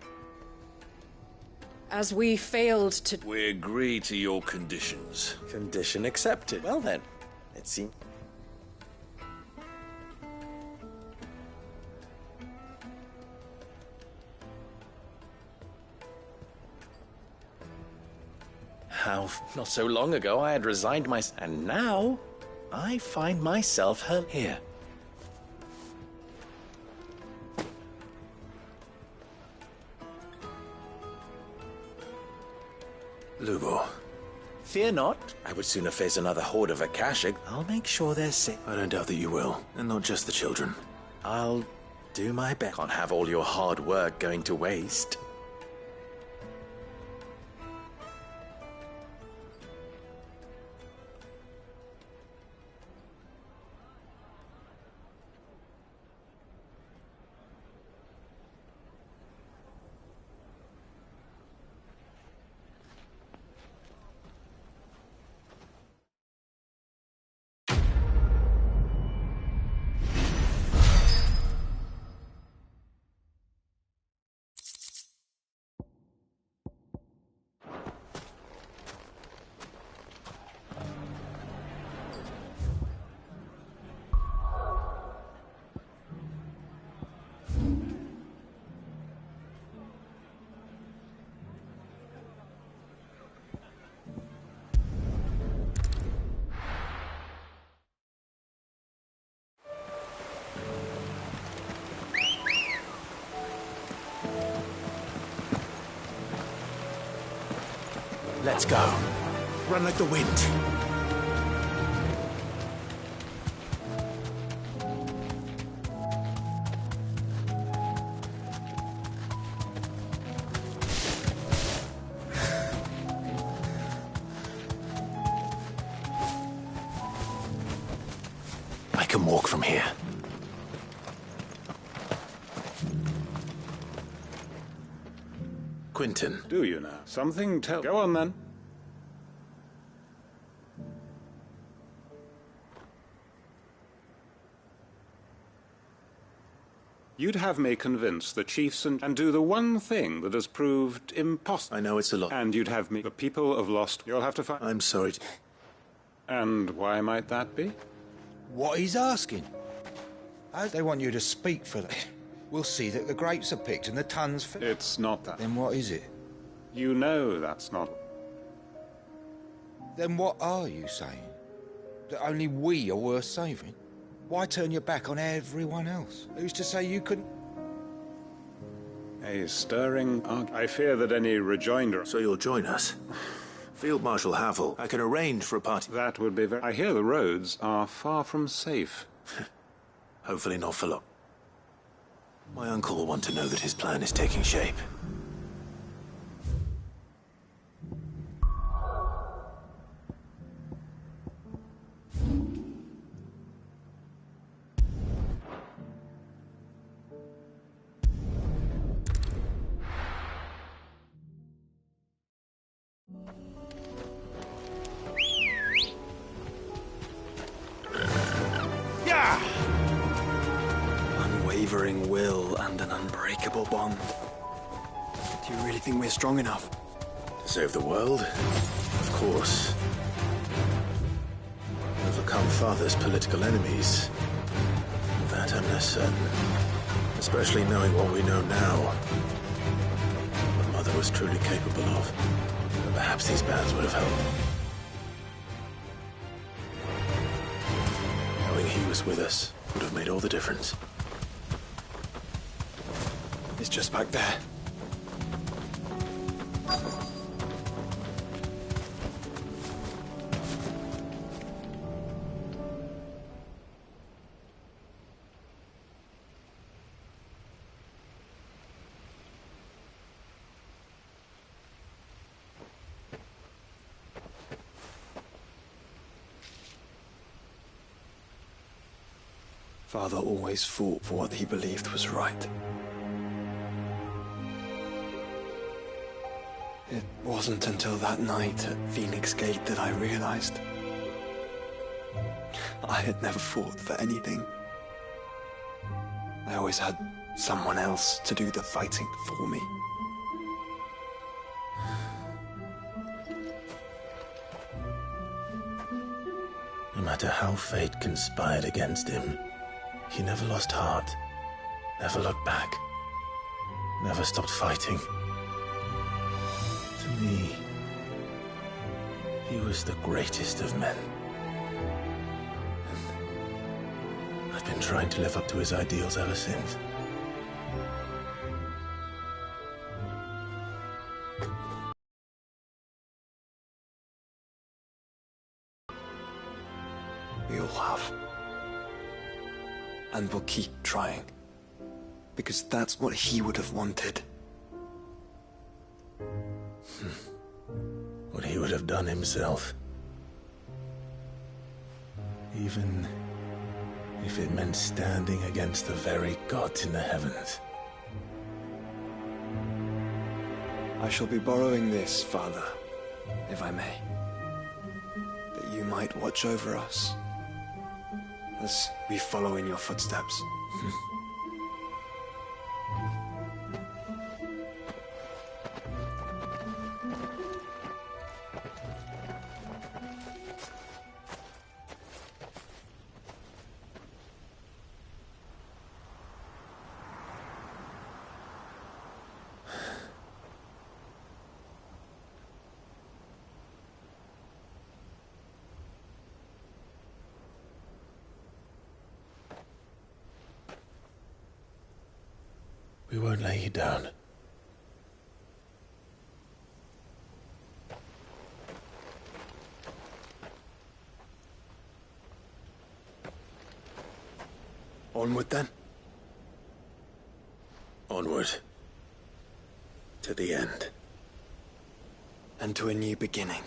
As we failed to... We agree to your conditions. Condition accepted. Well then, it seems... How, not so long ago, I had resigned and now, I find myself here. Lubo. Fear not. I would sooner face another horde of Akashic. I'll make sure they're safe. I don't doubt that you will, and not just the children. I'll do my best. Can't have all your hard work going to waste. Let's go. Run like the wind. I can walk from here. Quentin. Do you now? Something tell... Go on, then. You'd have me convince the chiefs and do the one thing that has proved impossible. I know it's a lot. And you'd have me... The people have lost... You'll have to find... I'm sorry. And why might that be? What he's asking. They want you to speak for them. We'll see that the grapes are picked and the tons... It's not that. Then what is it? You know that's not... Then what are you saying? That only we are worth saving? Why turn your back on everyone else? Who's to say you couldn't... A stirring argument. I fear that any rejoinder... So you'll join us? Field Marshal Havel, I can arrange for a party. That would be very... I hear the roads are far from safe. Hopefully not for long. My uncle will want to know that his plan is taking shape. Unwavering will and an unbreakable bond. Do you really think we're strong enough? To save the world? Of course. Overcome Father's political enemies. That I'm less certain. Especially knowing what we know now. What Mother was truly capable of. But perhaps these bands would have helped. Knowing he was with us would have made all the difference. It's just back there. Father always fought for what he believed was right. It wasn't until that night at Phoenix Gate that I realized I had never fought for anything. I always had someone else to do the fighting for me. No matter how fate conspired against him, he never lost heart, never looked back, never stopped fighting. To me, he was the greatest of men. And I've been trying to live up to his ideals ever since. We all have. And we'll keep trying. Because that's what he would have wanted. What he would have done himself. Even if it meant standing against the very gods in the heavens. I shall be borrowing this, Father, if I may. That you might watch over us as we follow in your footsteps. We won't lay you down. Onward then? Onward. To the end. And to a new beginning.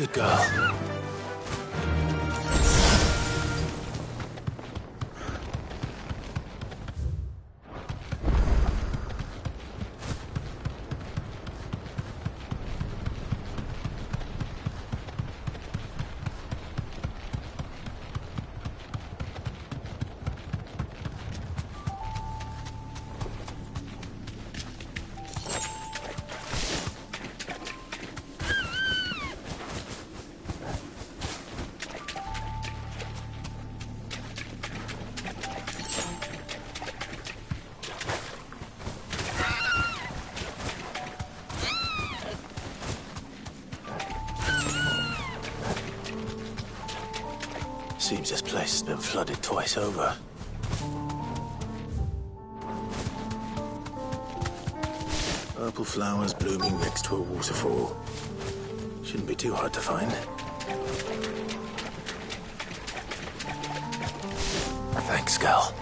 Good girl. Seems this place has been flooded twice over. Purple flowers blooming next to a waterfall. Shouldn't be too hard to find. Thanks, Gal.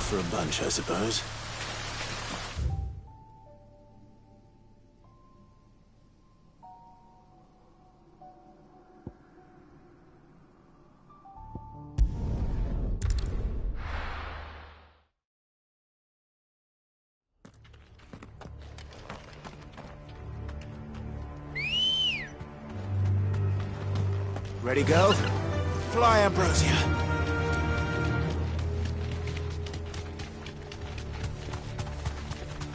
For a bunch, I suppose. Ready, go? Fly, Ambrosia.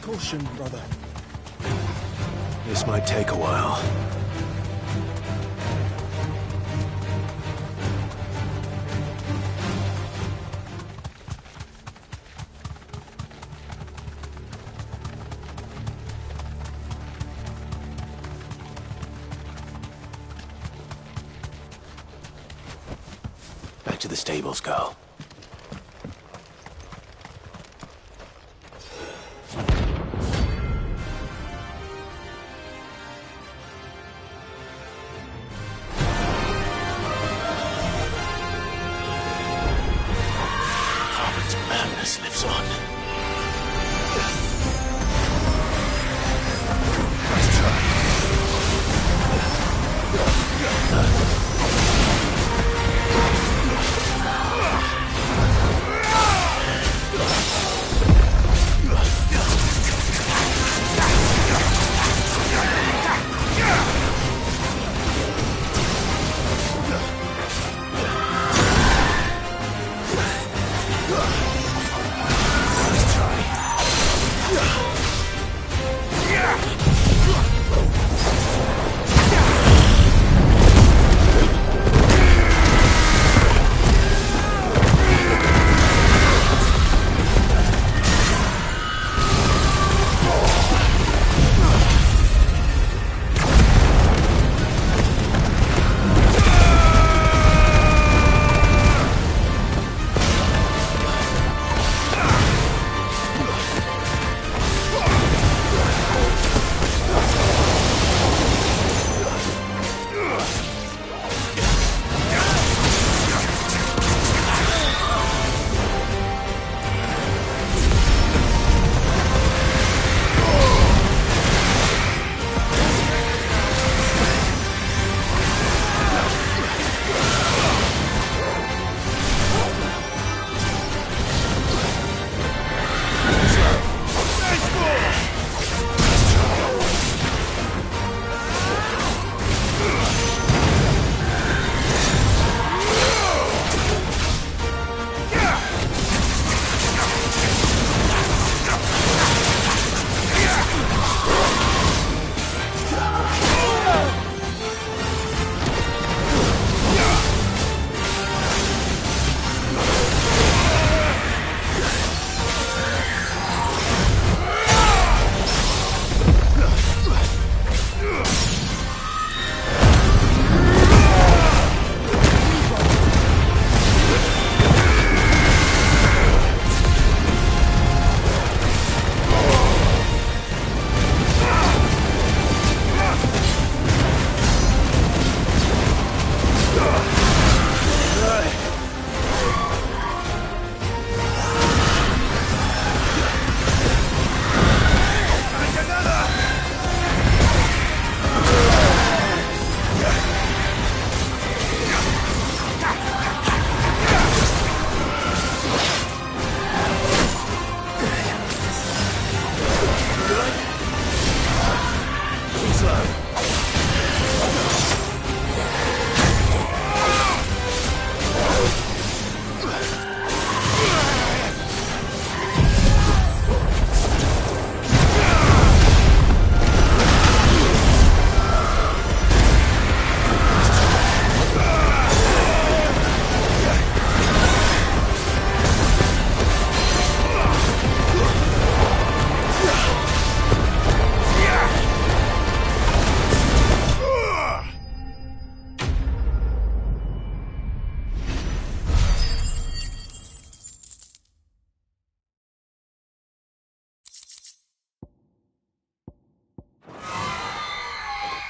Caution, brother. This might take a while. Back to the stables, girl. Lives on. Nice try.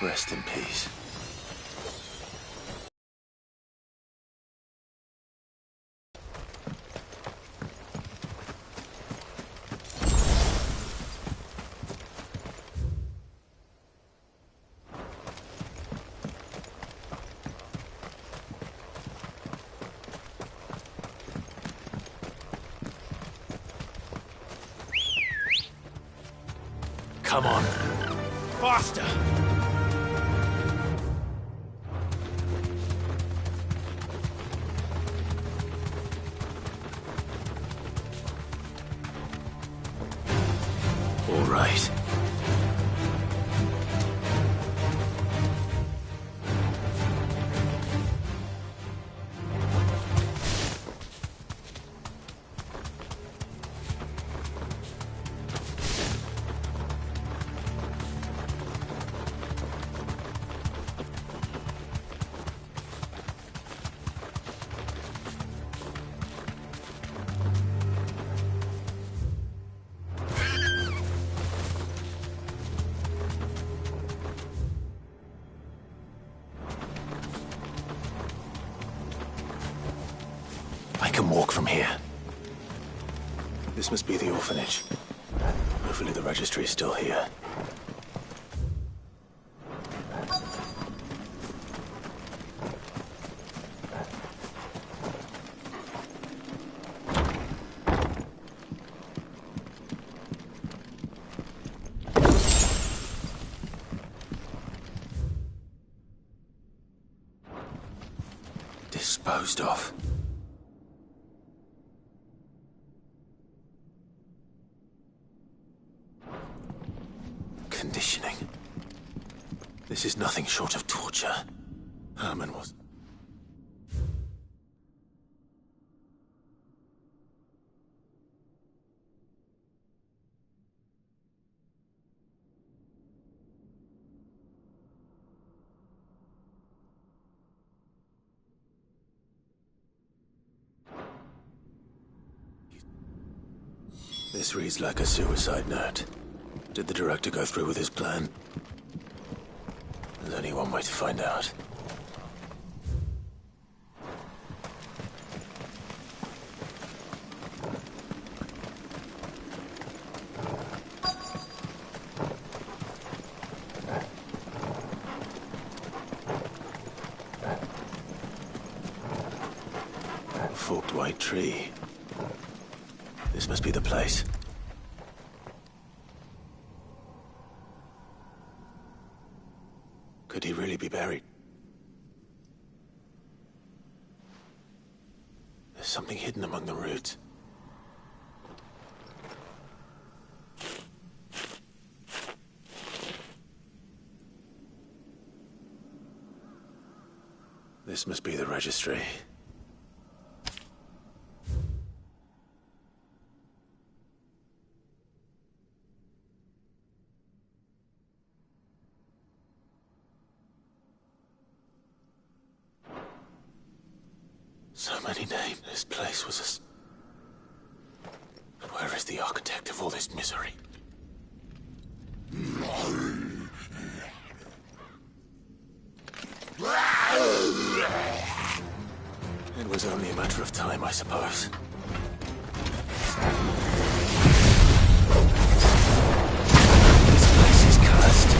Rest in peace. Come on. Faster! All right. I can walk from here. This must be the orphanage. Hopefully the registry is still here. Disposed of. Conditioning. This is nothing short of torture. Herman was... This reads like a suicide note. Did the director go through with his plan? There's only one way to find out. A forked white tree. This must be the place. Could he really be buried? There's something hidden among the roots. This must be the registry. So many names. This place was a... And where is the architect of all this misery? It was only a matter of time, I suppose. This place is cursed.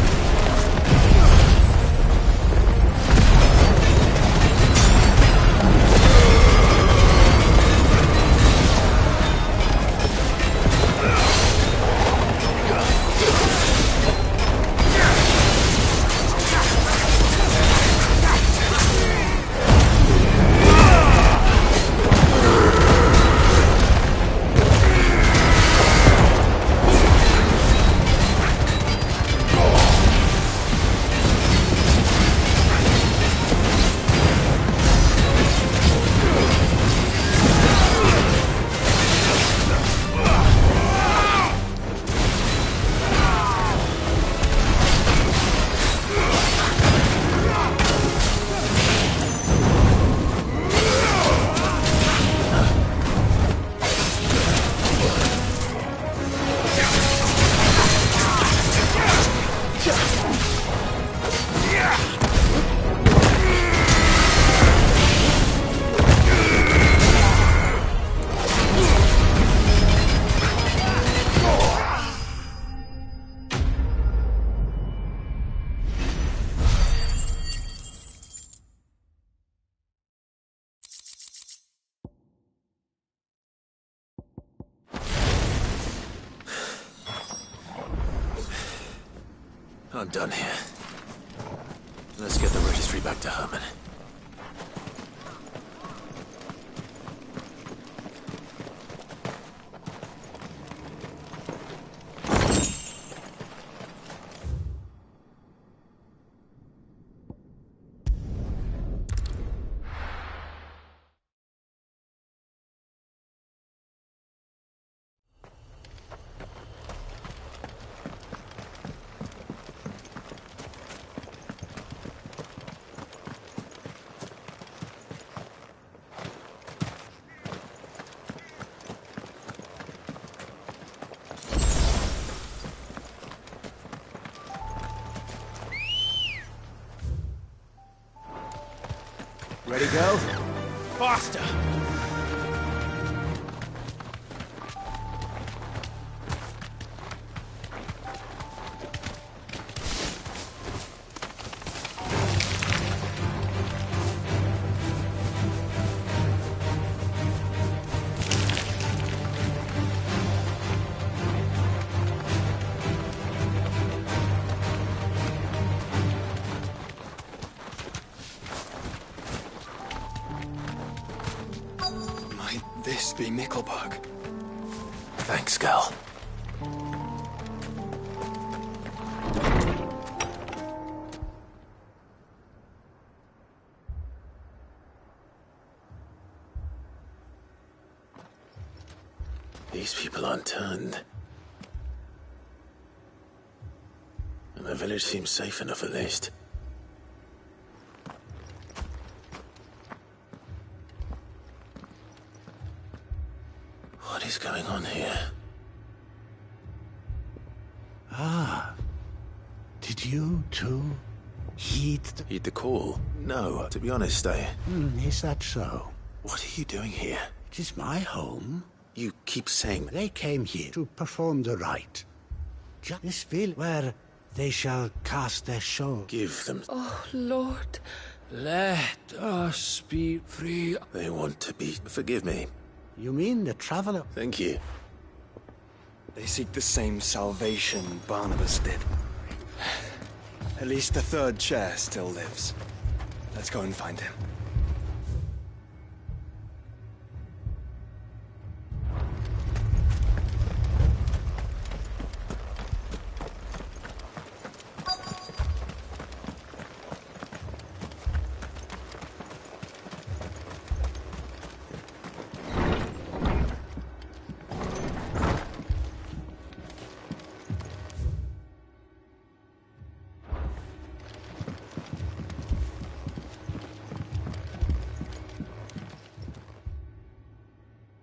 I'm done here. Let's get the registry back to Herman. Ready, go? Faster! This be Nickelbug. Thanks, Gal. These people aren't turned. And the village seems safe enough at least. What is going on here? Ah. Did you too heed the call? No, to be honest, Is that so? What are you doing here? It is my home. You keep saying... They came here to perform the rite. This village where they shall cast their soul. Give them... Oh, Lord, let us be free. They want to be... Forgive me. You mean the traveler? Thank you. They seek the same salvation Barnabas did. At least the third chair still lives. Let's go and find him.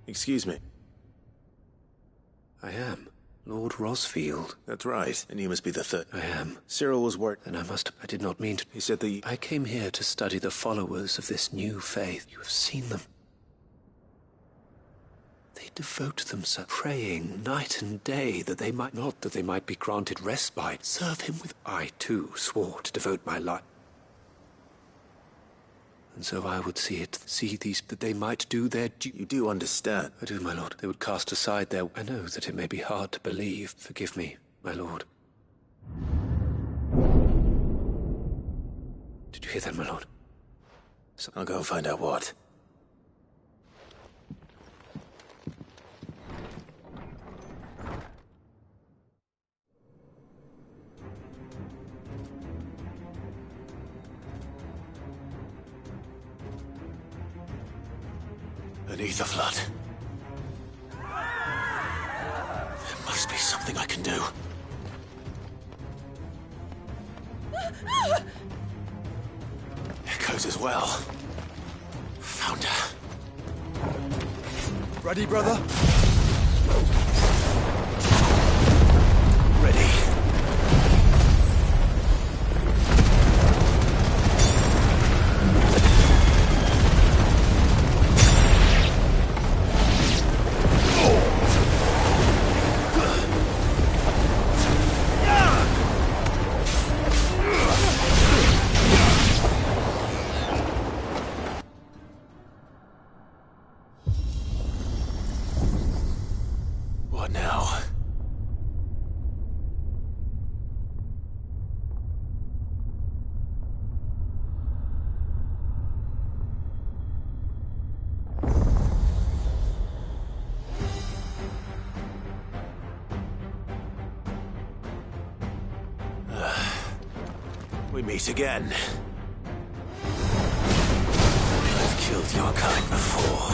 Excuse me. I am. Lord Rosfield. That's right. And you must be the third. I am. Cyril was worried. Then I did not mean to. He said that I came here to study the followers of this new faith. You have seen them. They devote themselves, praying night and day that they might not, that they might be granted respite. Serve him with. I, too, swore to devote my life. And so I would see these, that they might do their duty. You do understand? I do, my lord. They would cast aside their... I know that it may be hard to believe. Forgive me, my lord. Did you hear that, my lord? I'll go and find out what. Beneath the flood. There must be something I can do. Echoes as well. Found her. Ready, brother? Ready. We meet again. I've killed your kind before.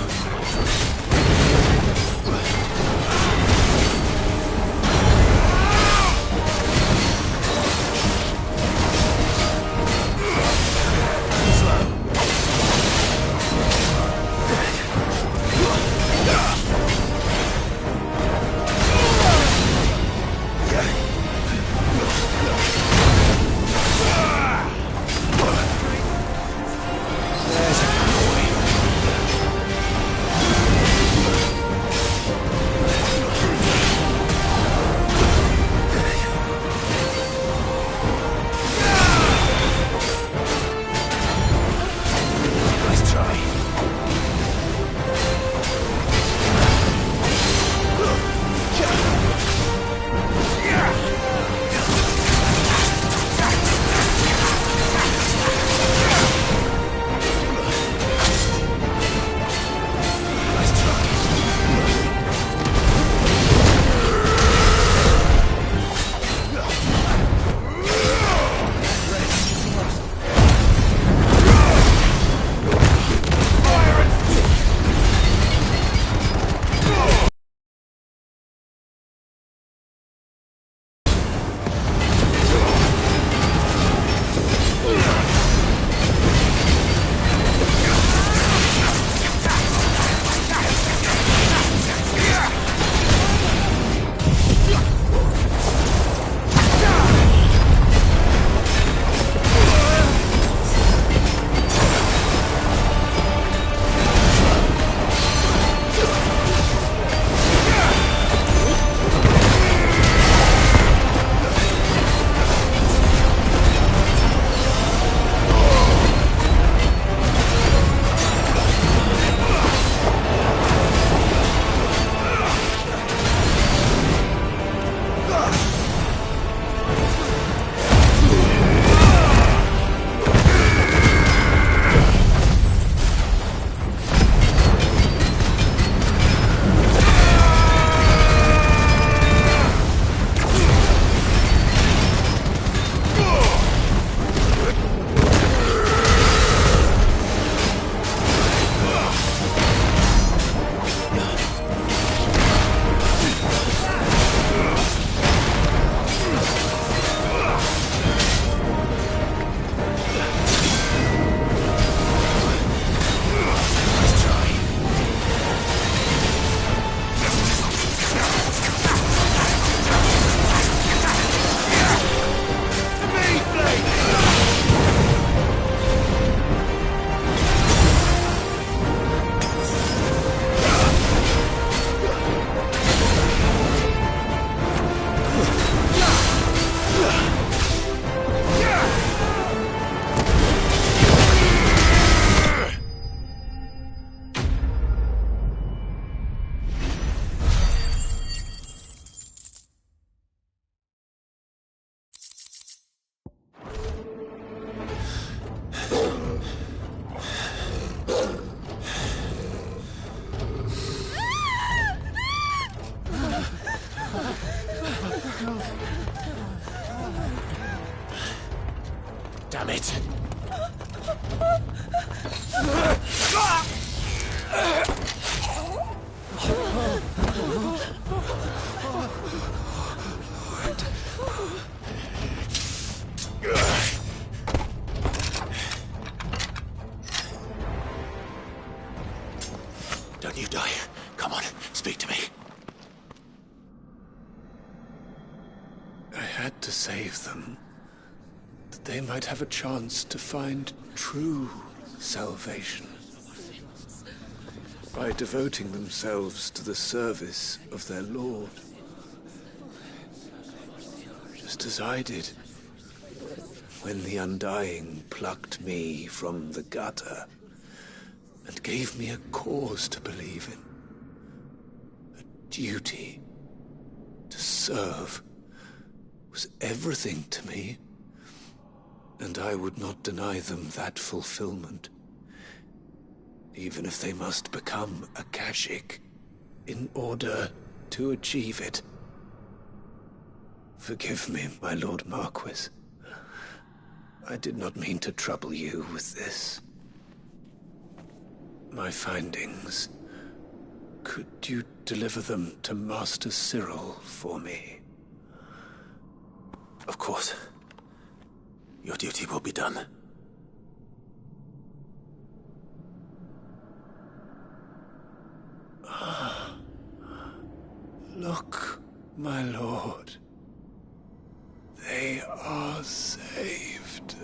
Damn it! Don't you die. Come on, speak to me. I had to save them, that they might have a chance to find true salvation by devoting themselves to the service of their Lord, just as I did when the Undying plucked me from the gutter and gave me a cause to believe in, a duty to serve was everything to me, and I would not deny them that fulfillment, even if they must become Akashic in order to achieve it. Forgive me, my Lord Marquis. I did not mean to trouble you with this. My findings. Could you deliver them to Master Cyril for me? Of course. Your duty will be done. Look, my lord. They are saved.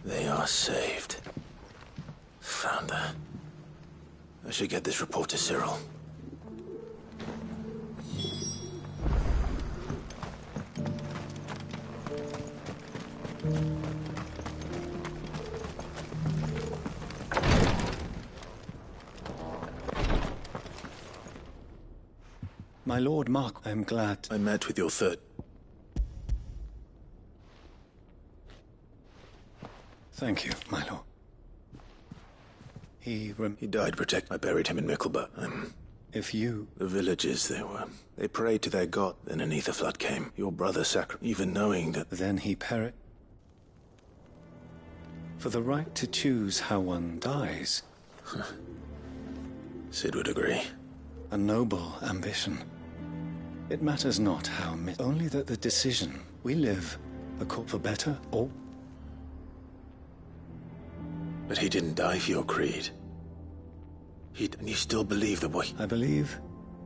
They are saved. Found her. I should get this report to Cyril. My Lord Mark, I am glad. I met with your third. Thank you, my lord. He died protect. I buried him in Mickelba. If you... The villagers, they prayed to their god. Then an ether flood came. Your brother even knowing that... Then he perished. For the right to choose how one dies. Sid would agree. A noble ambition. It matters not how... Only that the decision. We live a call for better or... But he didn't die for your creed. And you still believe the boy? I believe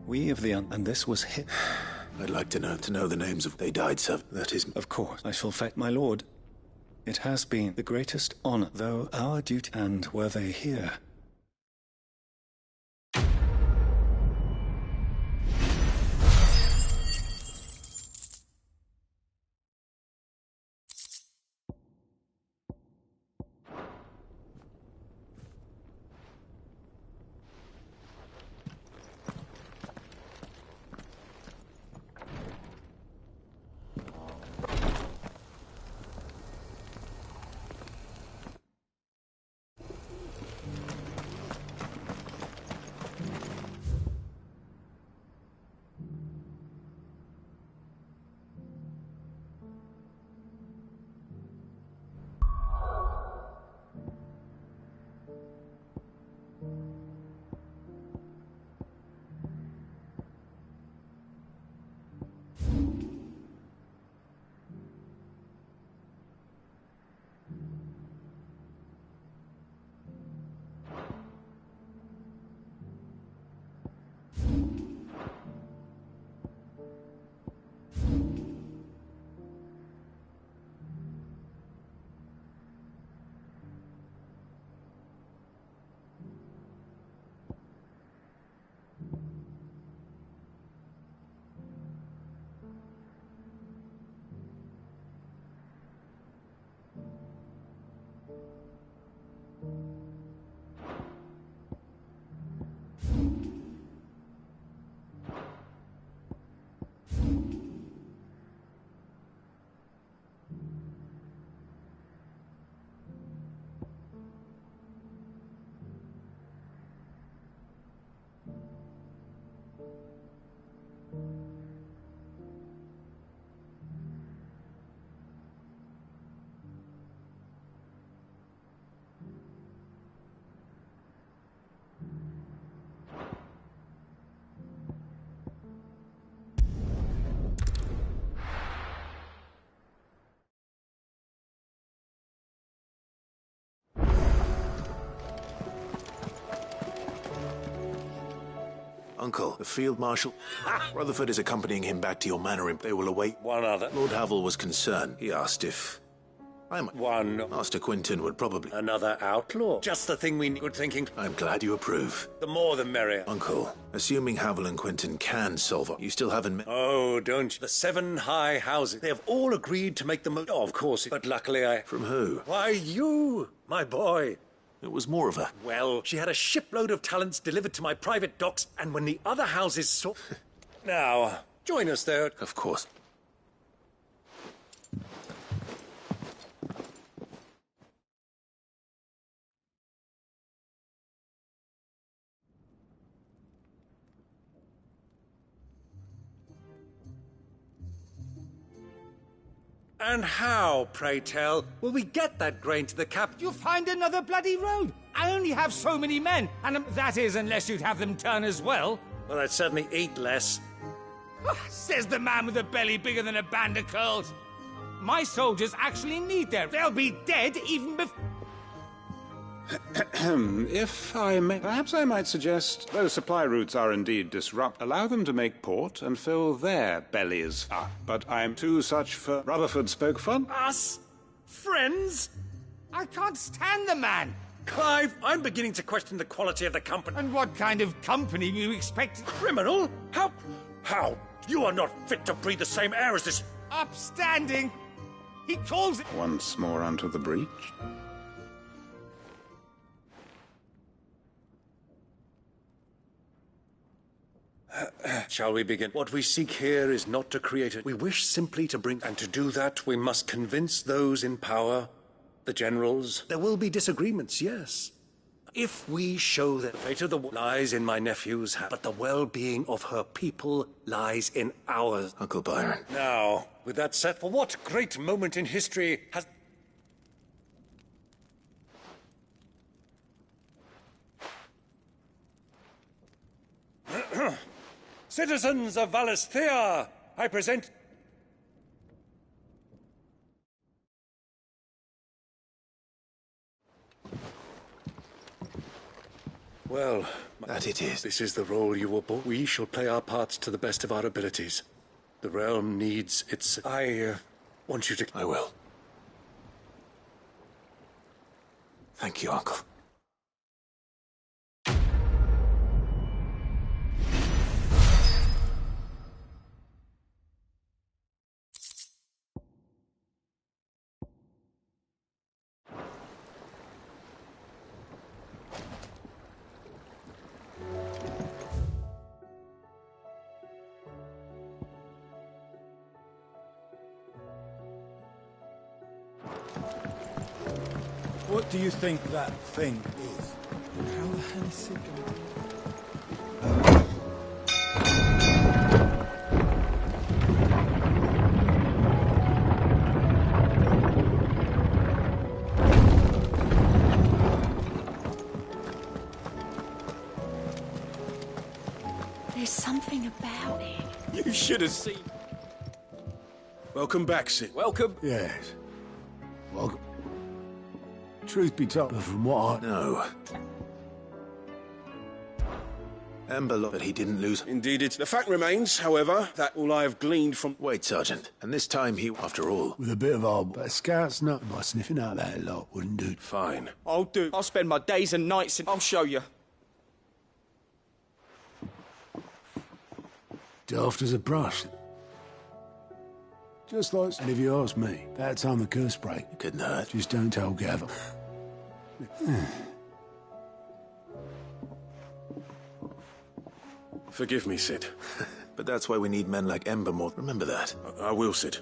we of the and this was hit. I'd like to know the names of they died, sir. That is... Of course, I shall fetch my lord. It has been the greatest honor, though our duty, and were they here... Uncle, the Field Marshal... Rutherford is accompanying him back to your manor and they will await... One other. Lord Havel was concerned. He asked if... One. Master Quinton would probably... Another outlaw. Just the thing we need. Good thinking. I'm glad you approve. The more the merrier. Uncle, assuming Havel and Quinton can solve it, you still haven't... Oh, don't you? The 7 high houses. They have all agreed to make the most... Oh, of course. But luckily I... From who? Why, you, my boy. It was more of a... Well, she had a shipload of talents delivered to my private docks, and when the other houses saw... Now, join us there. Of course. And how, pray tell, will we get that grain to the cap? You'll find another bloody road. I only have so many men, and that is unless you'd have them turn as well. Well, I'd certainly eat less. Says the man with a belly bigger than a band of curls. My soldiers actually need their... They'll be dead even before... If I may, perhaps I might suggest, those supply routes are indeed disrupt, allow them to make port and fill their bellies up. But I'm too such for... Rutherford spoke fun. Us? Friends? I can't stand the man. Clive, I'm beginning to question the quality of the company. And what kind of company do you expect? Criminal? How? You are not fit to breathe the same air as this... Upstanding. He calls it... Once more onto the breach. Shall we begin? What we seek here is not to create it. We wish simply to bring... And to do that, we must convince those in power, the generals. There will be disagreements, yes. If we show that the fate of the war lies in my nephew's hand, but the well-being of her people lies in ours. Uncle Byron. Now, with that said, for what great moment in history has... Citizens of Valisthea, I present... Well, that it is. This is the role you were born. We shall play our parts to the best of our abilities. The realm needs its... I want you to... I will. Thank you, Uncle. What do you think that thing is? How the hell is it going? There's something about it. You should have seen. Welcome back, Sid. Welcome. Yes. Welcome. Truth be told, from what I... No. Ember, but he didn't lose. Indeed, the fact remains, however, that all I have gleaned from... Wait, Sergeant. And this time he, after all... With a bit of old... But a scout's not... By sniffing out that lot wouldn't do. Fine. I'll do. I'll spend my days and nights and I'll show you. Daft as a brush. Just like... And if you ask me, about time the curse break. It couldn't hurt. Just don't tell Gavin. Forgive me, Sid. But that's why we need men like Ember more. Remember that. I will, Sid.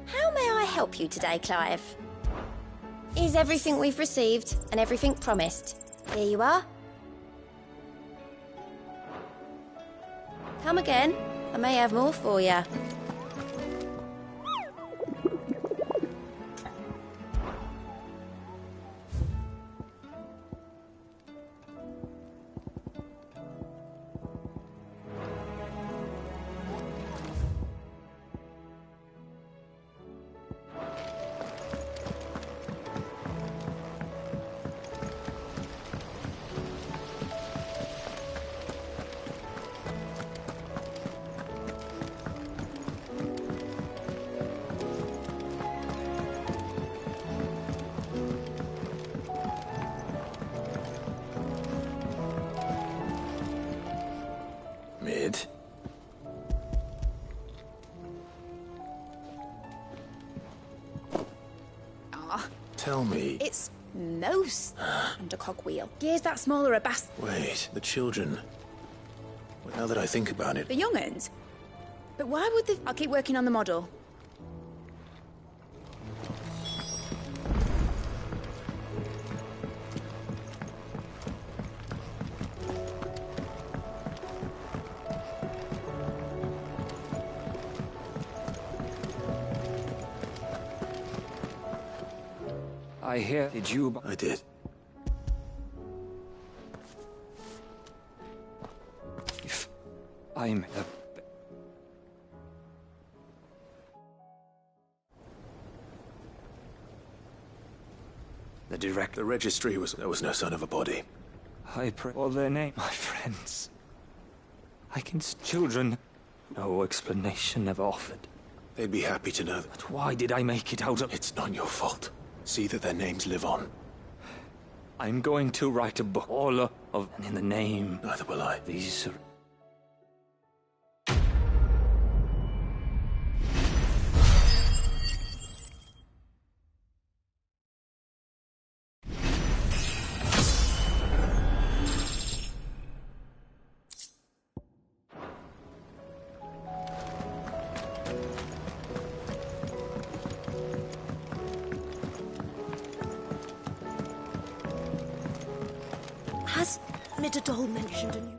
How may I help you today, Clive? Is everything we've received and everything promised? Here you are. Come again. I may have more for you. tell me. It's most under cogwheel. Gears that small are a Wait, the children. Well, now that I think about it. The young'uns? But why would they... I'll keep working on the model. I hear. Did you... I did. If I'm a... The director. The registry was... There was no sign of a body. I pray for their name, my friends. Against children. No explanation ever offered. They'd be happy to know. But why did I make it out of... It's not your fault. See that their names live on. I'm going to write a book, all of... And in the name... Neither will I. These... Has Midadol mentioned a new...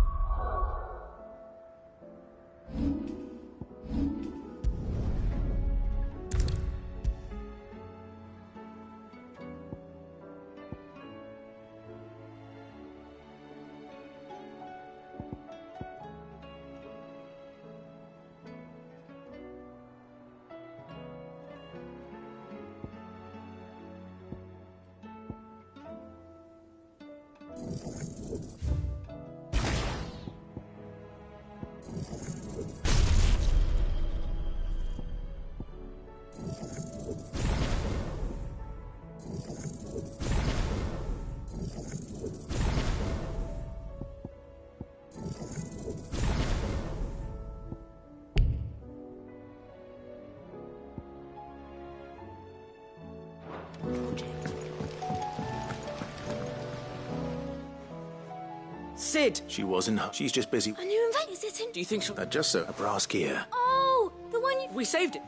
Sid! She wasn't. She's just busy. A new invention, is it in... Do you think so? Just so. A brass gear. Oh, the one you... We saved it.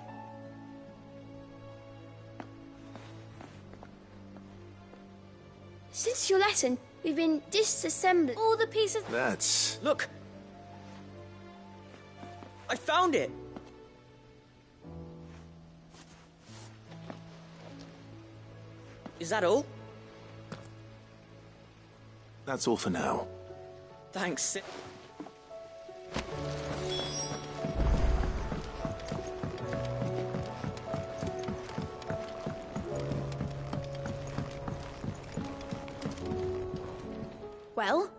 Since your lesson, we've been disassembling all the pieces... That's... Look. I found it. Is that all? That's all for now. Thanks, Sid. Well?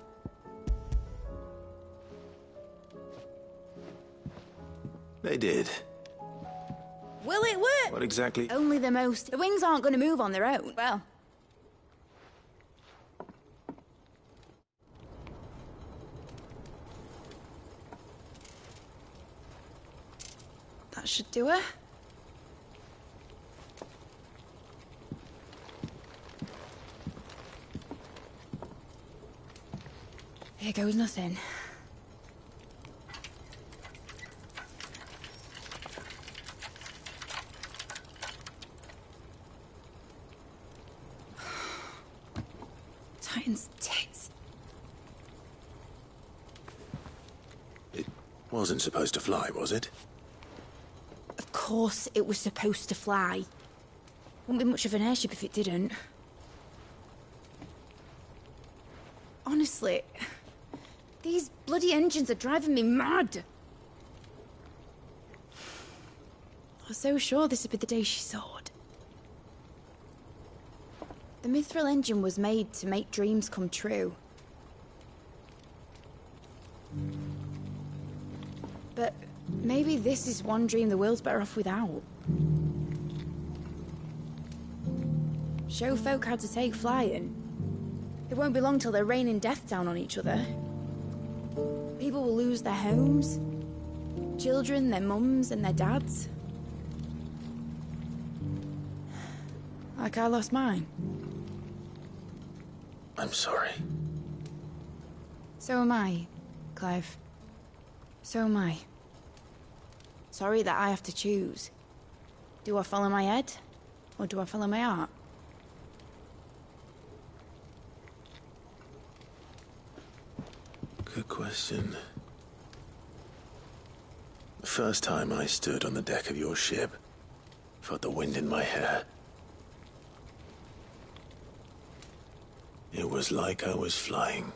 They did. Will it work? What exactly? Only the most. The wings aren't going to move on their own. Well... That should do it. Here goes nothing. Titan's tits. It wasn't supposed to fly, was it? Of course it was supposed to fly. Wouldn't be much of an airship if it didn't. Honestly, these bloody engines are driving me mad. I was so sure this would be the day she soared. The Mithril engine was made to make dreams come true. But maybe this is one dream the world's better off without. Show folk how to take flying. It won't be long till they're raining death down on each other. People will lose their homes. Children, their mums and their dads. Like I lost mine. I'm sorry. So am I, Clive. So am I. Sorry that I have to choose. Do I follow my head, or do I follow my heart? Good question. The first time I stood on the deck of your ship, felt the wind in my hair. It was like I was flying.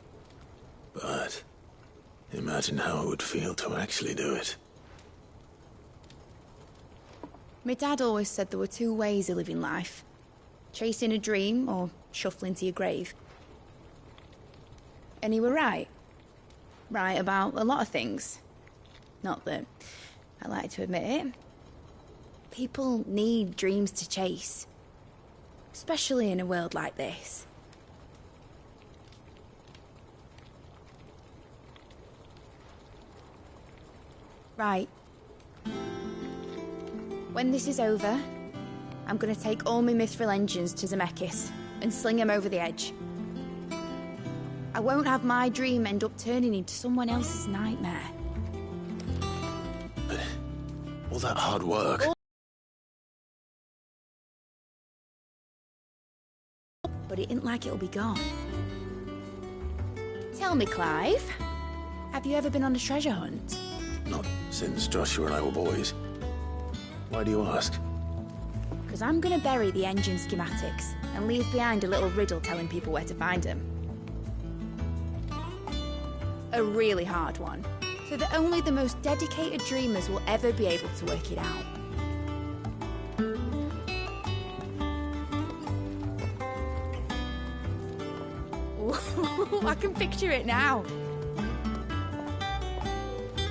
But imagine how it would feel to actually do it. My dad always said there were two ways of living life. Chasing a dream or shuffling to your grave. And he were right. Right about a lot of things. Not that I like to admit it. People need dreams to chase. Especially in a world like this. Right. When this is over, I'm gonna take all my mithril engines to Zemeckis and sling them over the edge. I won't have my dream end up turning into someone else's nightmare. But all that hard work... But it ain't like it'll be gone. Tell me, Clive, have you ever been on a treasure hunt? Not since Joshua and I were boys. Why do you ask? Because I'm gonna bury the engine schematics and leave behind a little riddle telling people where to find them. A really hard one, so that only the most dedicated dreamers will ever be able to work it out. I can picture it now.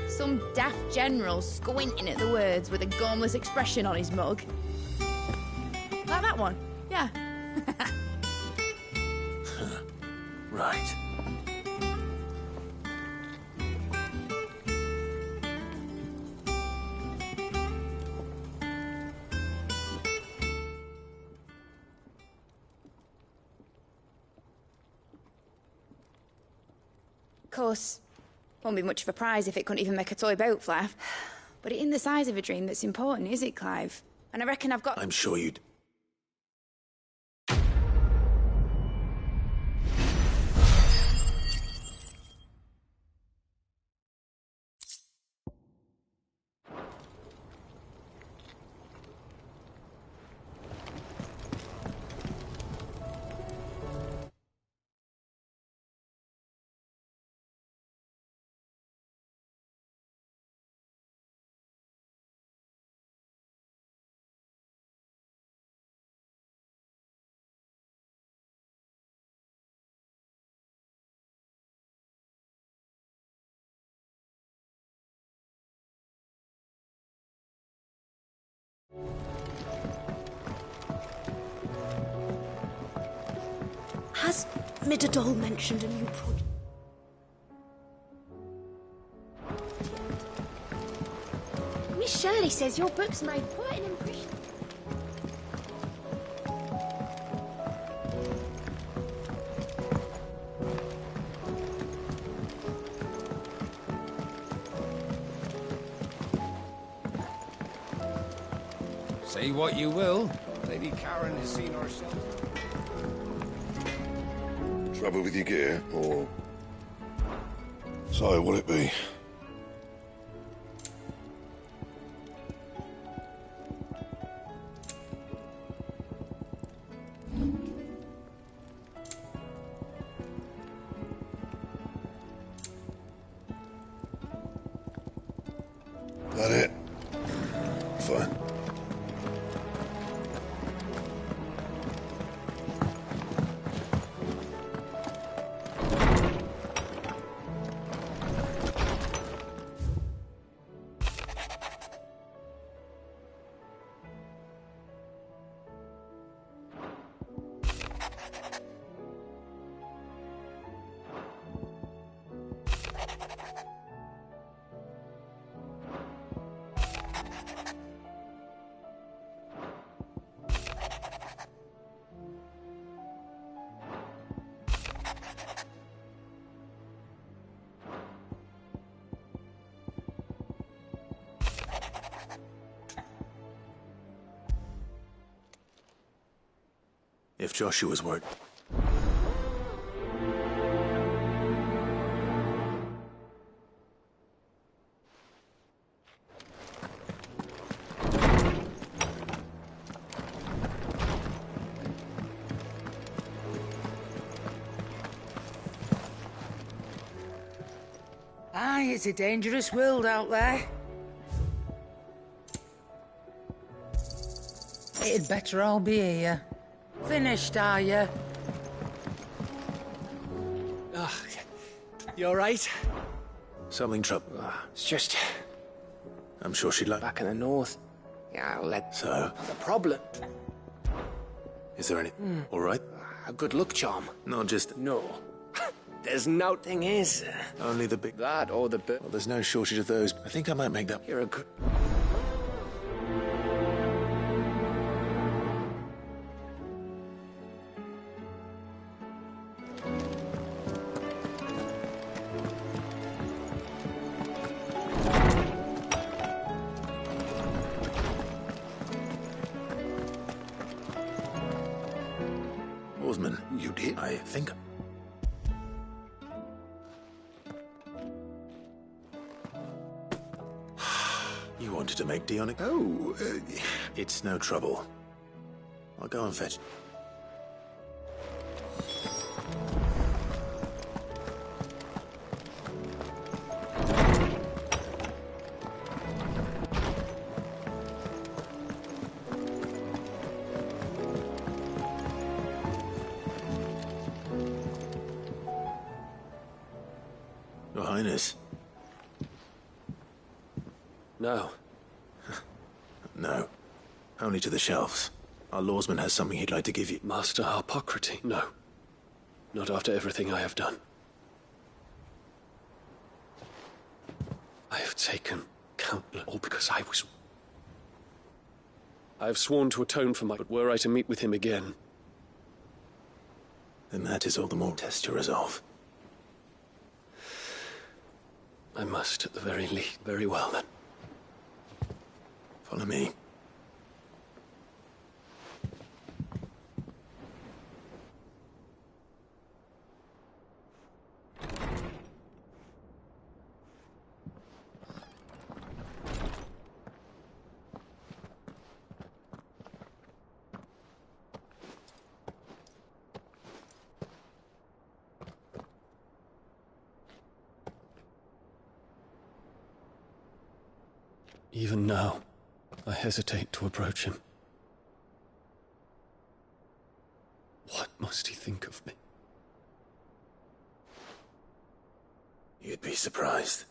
Some daft general squinting at the words with a gormless expression on his mug. Like that one, yeah. Right. Of course, won't be much of a prize if it couldn't even make a toy boat flap. But it ain't the size of a dream that's important, is it, Clive? And I reckon I've got... I'm sure you'd... Has Midadol mentioned a new project? Miss Shirley says your books made quite an impression. Say what you will, Lady Karen has seen herself. Trouble with your gear, or... So, will it be? That it? Fine. If Joshua's word... Aye, it's a dangerous world out there. It'd better all be here. Finished, are you? Oh, you alright? Something trouble. It's just... I'm sure she'd like... Back in the north. Yeah, I'll let... So? The problem... Is there any... All right? A good luck charm. Not just... No. There's no thing is. Only the big... That or the... Well, there's no shortage of those. I think I might make that... You're a good... Oarsman, you did? I think... You wanted to make Dion... Oh, It's no trouble. I'll go and fetch... Your Highness. No. No. Only to the shelves. Our lawsman has something he'd like to give you. Master Harpocrates? No. Not after everything I have done. I have taken countless... All because I was... I have sworn to atone for my... But were I to meet with him again... Then that is all the more test your resolve. I must, at the very least. Very well, then. Follow me. Even now, I hesitate to approach him. What must he think of me? You'd be surprised.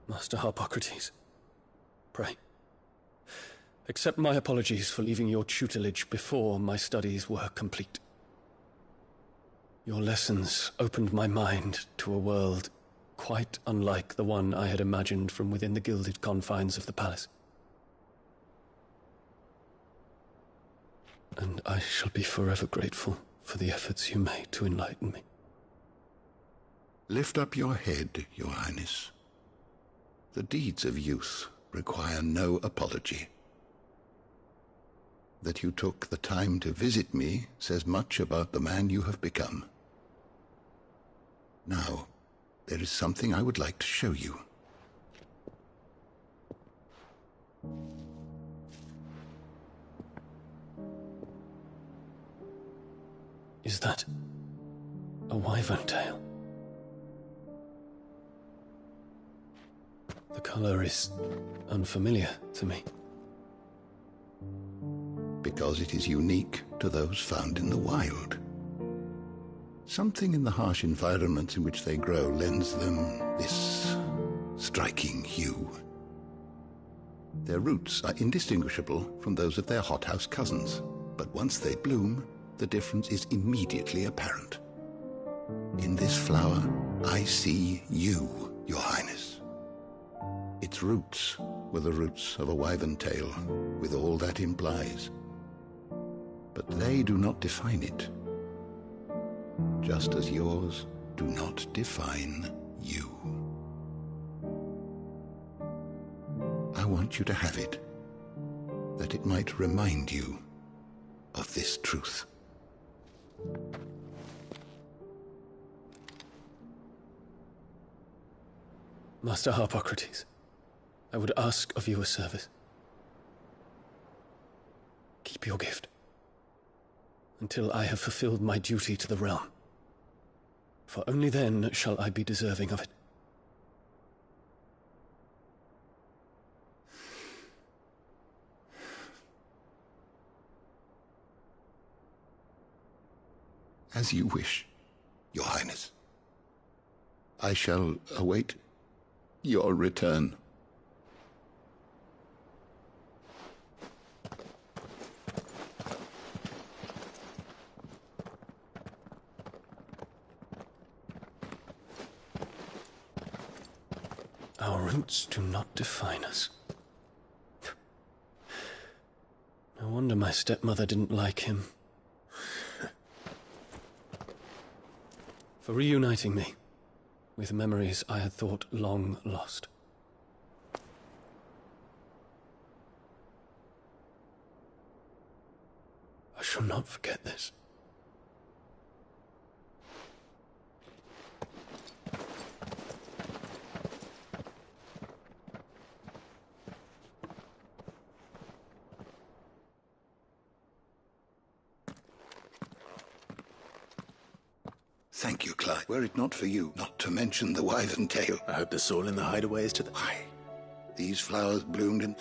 Master Harpocrates, pray, accept my apologies for leaving your tutelage before my studies were complete. Your lessons opened my mind to a world quite unlike the one I had imagined from within the gilded confines of the palace. And I shall be forever grateful for the efforts you made to enlighten me. Lift up your head, Your Highness. The deeds of youth require no apology. That you took the time to visit me says much about the man you have become. Now, there is something I would like to show you. Is that a wyvern tail? The color is unfamiliar to me. Because it is unique to those found in the wild. Something in the harsh environments in which they grow lends them this striking hue. Their roots are indistinguishable from those of their hothouse cousins, but once they bloom, the difference is immediately apparent. In this flower, I see you, Your Highness. Its roots were the roots of a wyvern tale, with all that implies. But they do not define it, just as yours do not define you. I want you to have it, that it might remind you of this truth. Master Harpocrates, I would ask of you a service. Keep your gift until I have fulfilled my duty to the realm, for only then shall I be deserving of it. As you wish, Your Highness. I shall await your return. Our roots do not define us. No wonder my stepmother didn't like him. For reuniting me with memories I had thought long lost. I shall not forget this. Thank you, Clyde. Were it not for you, not to mention the wyvern tale. I hope the soil in the hideaway is to the... Why? These flowers bloomed in...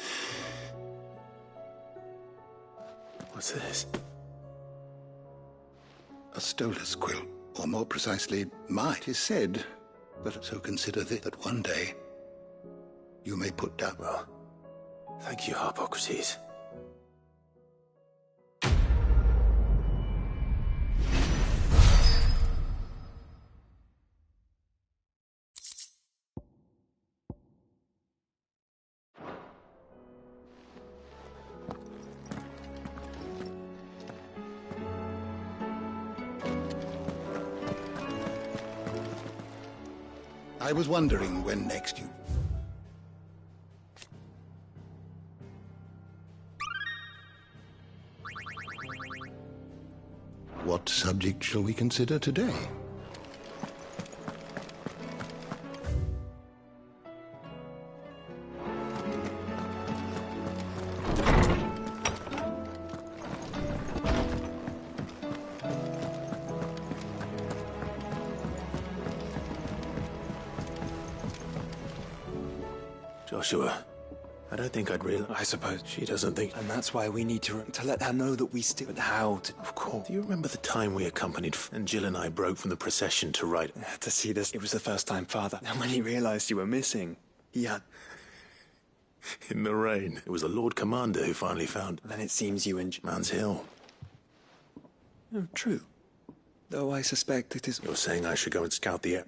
What's this? A stolas quill, or more precisely, might is said. But so consider this, that one day you may put down... Well, thank you, Harpocrates. I was wondering when next you... What subject shall we consider today? Joshua, I don't think I'd realize... I suppose. She doesn't think... And that's why we need to let her know that we still... But how to... Of course. Do you remember the time we accompanied and Jill and I broke from the procession to write... To see this, it was the first time, Father. And when he realized you were missing, he had... In the rain. It was the Lord Commander who finally found... Then it seems you and... Man's Hill. Oh, true. Though I suspect it is... You're saying I should go and scout the air...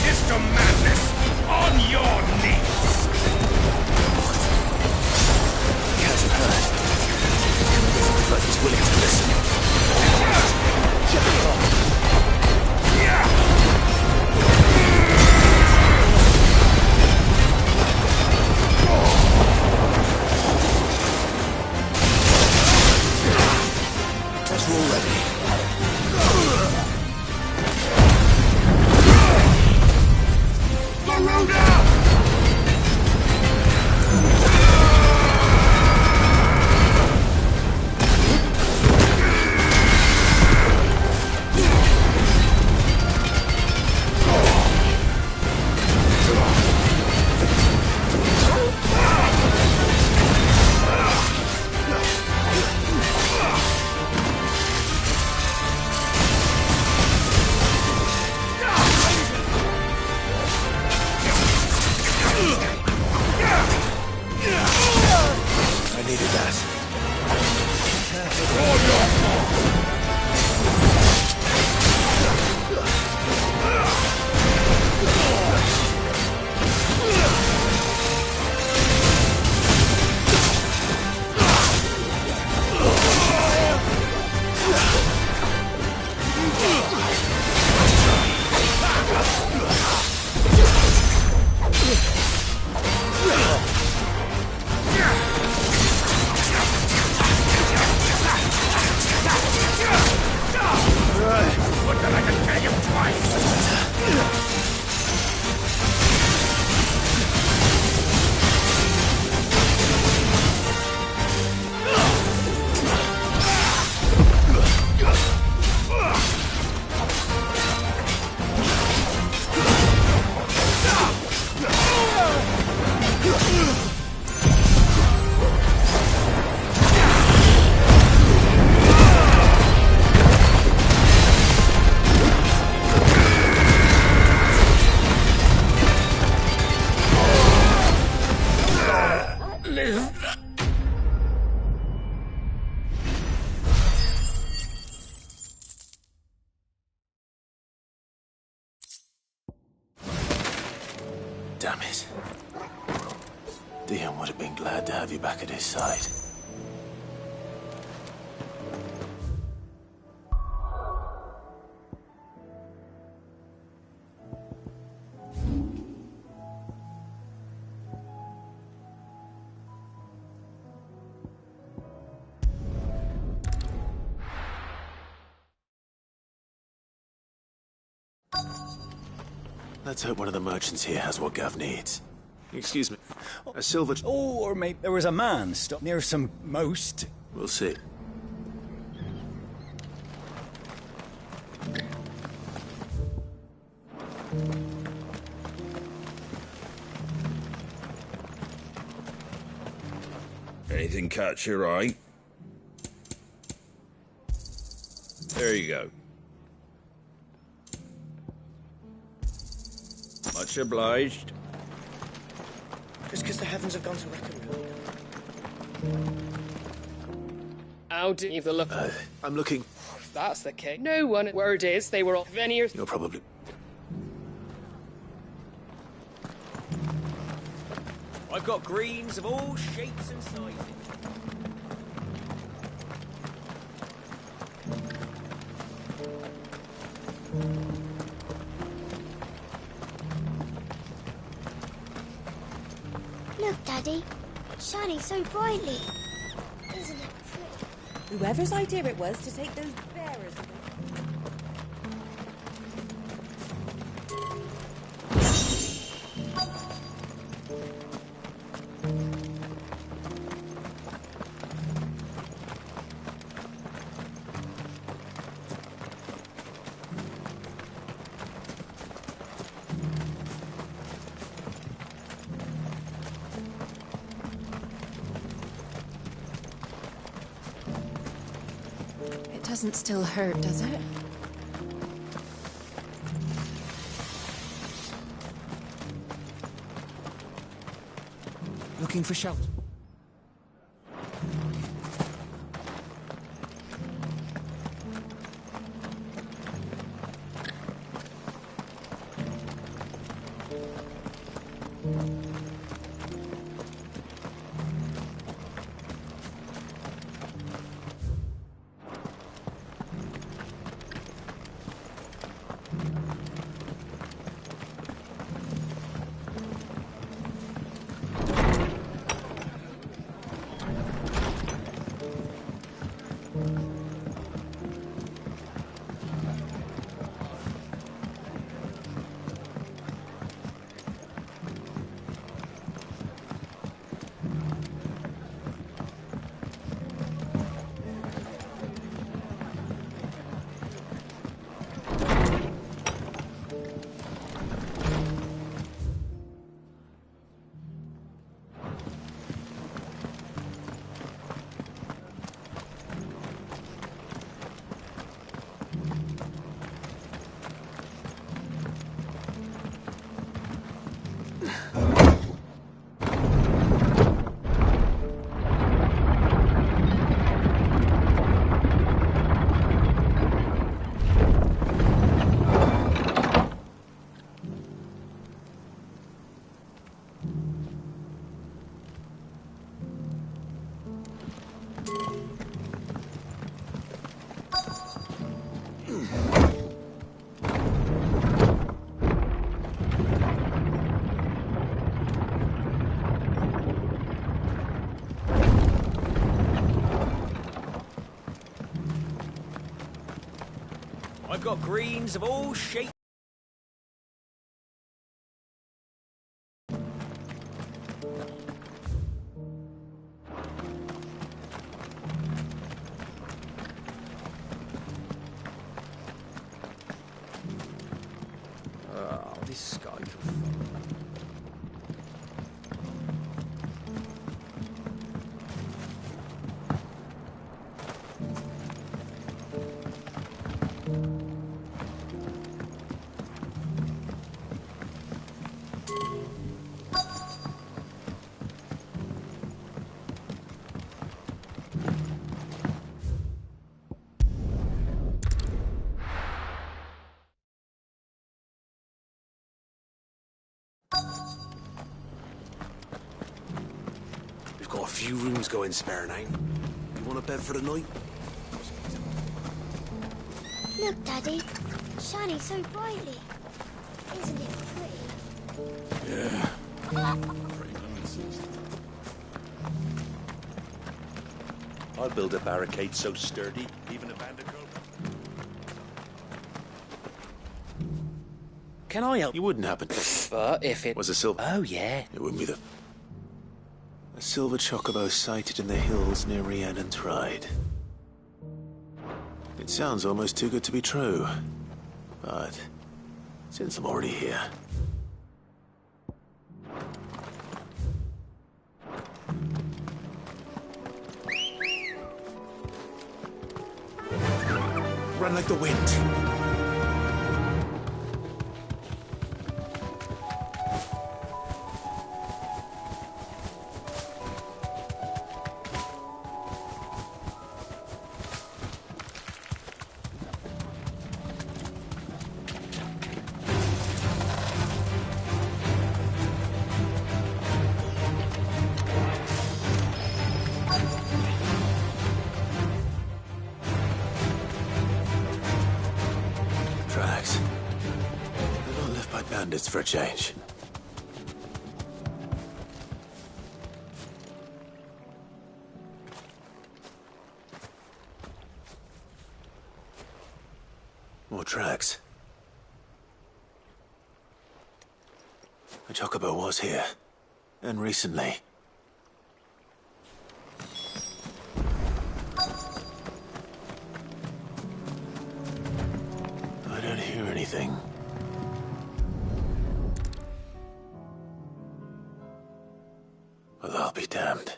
this to madness! On your knees! He hasn't heard. It doesn't look like he's willing to listen. Guess we're all ready. I needed that. Damn it. Dion would have been glad to have you back at his side. Let's hope one of the merchants here has what Gav needs. Excuse me. A silver... Oh, or maybe there was a man stopped near some most. We'll see. Anything catch your eye? There you go. Much obliged. Just because the heavens have gone to wreck and How do you look? I'm looking. If that's the case. No one. Word is they were all veneers. You're probably... I've got greens of all shapes and sizes. Look, Daddy. It's shining so brightly. Isn't it pretty? Whoever's idea it was to take those bearers... Doesn't still hurt, does it? Looking for shelter. I've got greens of all shapes. Oh, this guy can... We've got a few rooms going spare now. You want a bed for the night? Look, Daddy. Shining so brightly. Isn't it pretty? Yeah. I'll build a barricade so sturdy, even a bandit girl. Can I help? You wouldn't happen to... But if it... Was a silver... Oh, yeah. It wouldn't be the... A silver chocobo sighted in the hills near Rhiannon Tride. It sounds almost too good to be true. But... since I'm already here... Run like the wind. Tracks. They're not left by bandits for a change. More tracks. A chocobo was here. And recently. I don't hear anything. Well, I'll be damned.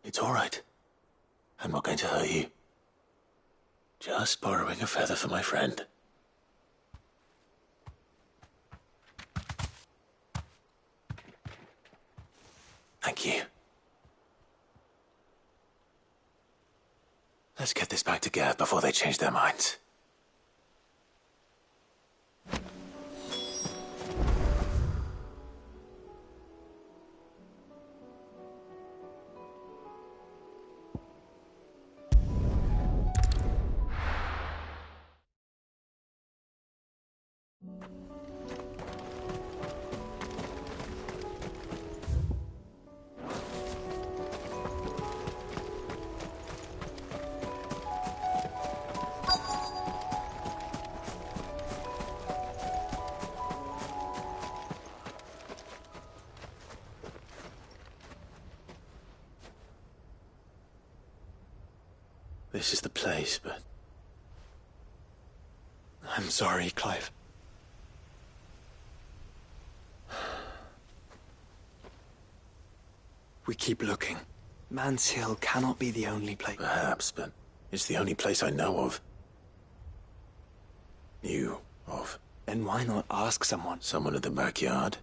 It's all right. I'm not going to hurt you. Just borrowing a feather for my friend. Thank you. Let's get this back to Gav before they change their minds. This is the place, but... I'm sorry, Clive. We keep looking. Mans Hill cannot be the only place. Perhaps, but it's the only place I know of. Knew of. Then why not ask someone? Someone in the backyard?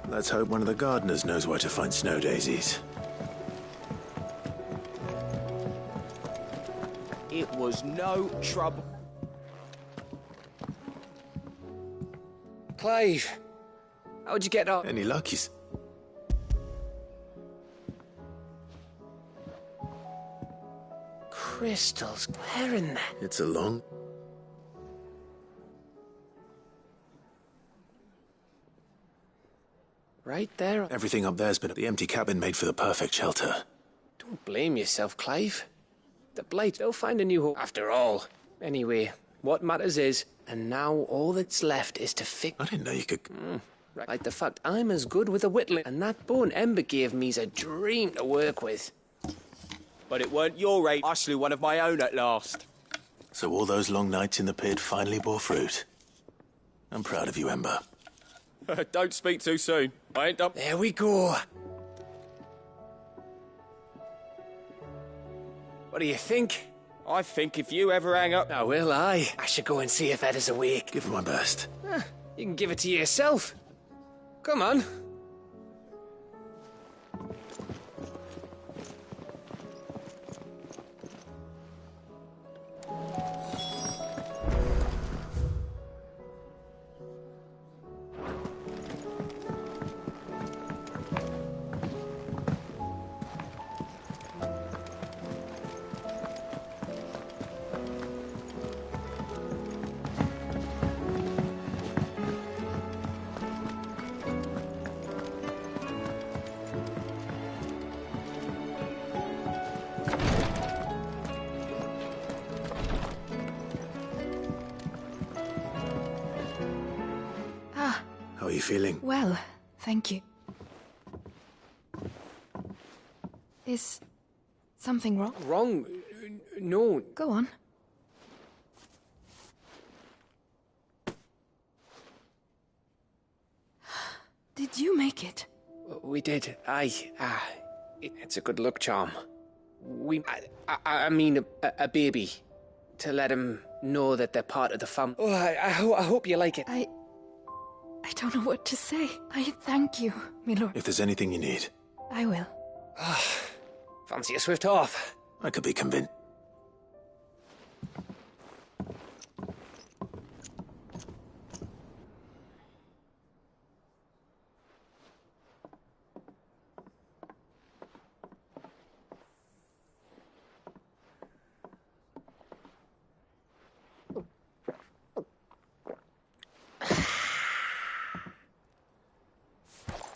Let's hope one of the gardeners knows where to find snow daisies. It was no trouble. Clive, how'd you get on? Any luckies? Crystals, where in there? It's a long... Right there. Everything up there's been the empty cabin made for the perfect shelter. Don't blame yourself, Clive. The Blight, they'll find a new home after all. Anyway, what matters is, and now all that's left is to fix... I didn't know you could... Right. Like the fact I'm as good with a whittling, and that bone Ember gave me's a dream to work with. But it weren't your rate. I slew one of my own at last. So all those long nights in the pit finally bore fruit. I'm proud of you, Ember. Don't speak too soon. I ain't done. There we go. What do you think? I think if you ever hang up... Oh, will I? I should go and see if Ed is awake. Give it my best. You can give it to yourself. Come on. How are you feeling? Well, thank you. Is something wrong? Wrong? No. Go on. Did you make it? We did. It's a good luck charm. I mean a baby. To let him know that they're part of the family. Oh, I hope you like it. I don't know what to say. I thank you, my lord. If there's anything you need. I will. Fancy a swift off. I could be convinced.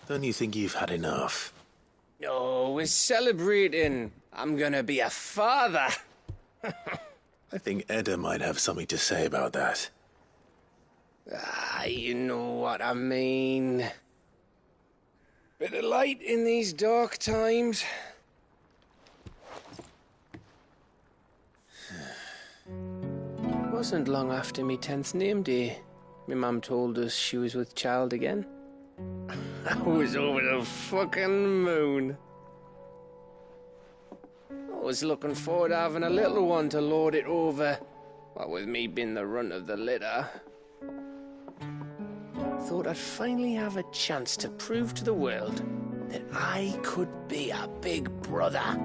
Don't you think you've had enough? No, we're celebrating. I'm gonna be a father. I think Edda might have something to say about that. You know what I mean. Bit of light in these dark times. Wasn't long after me 10th name day. My mum told us she was with child again. I was over the fucking moon. I was looking forward to having a little one to lord it over. What with me being the runt of the litter. Thought I'd finally have a chance to prove to the world that I could be a big brother.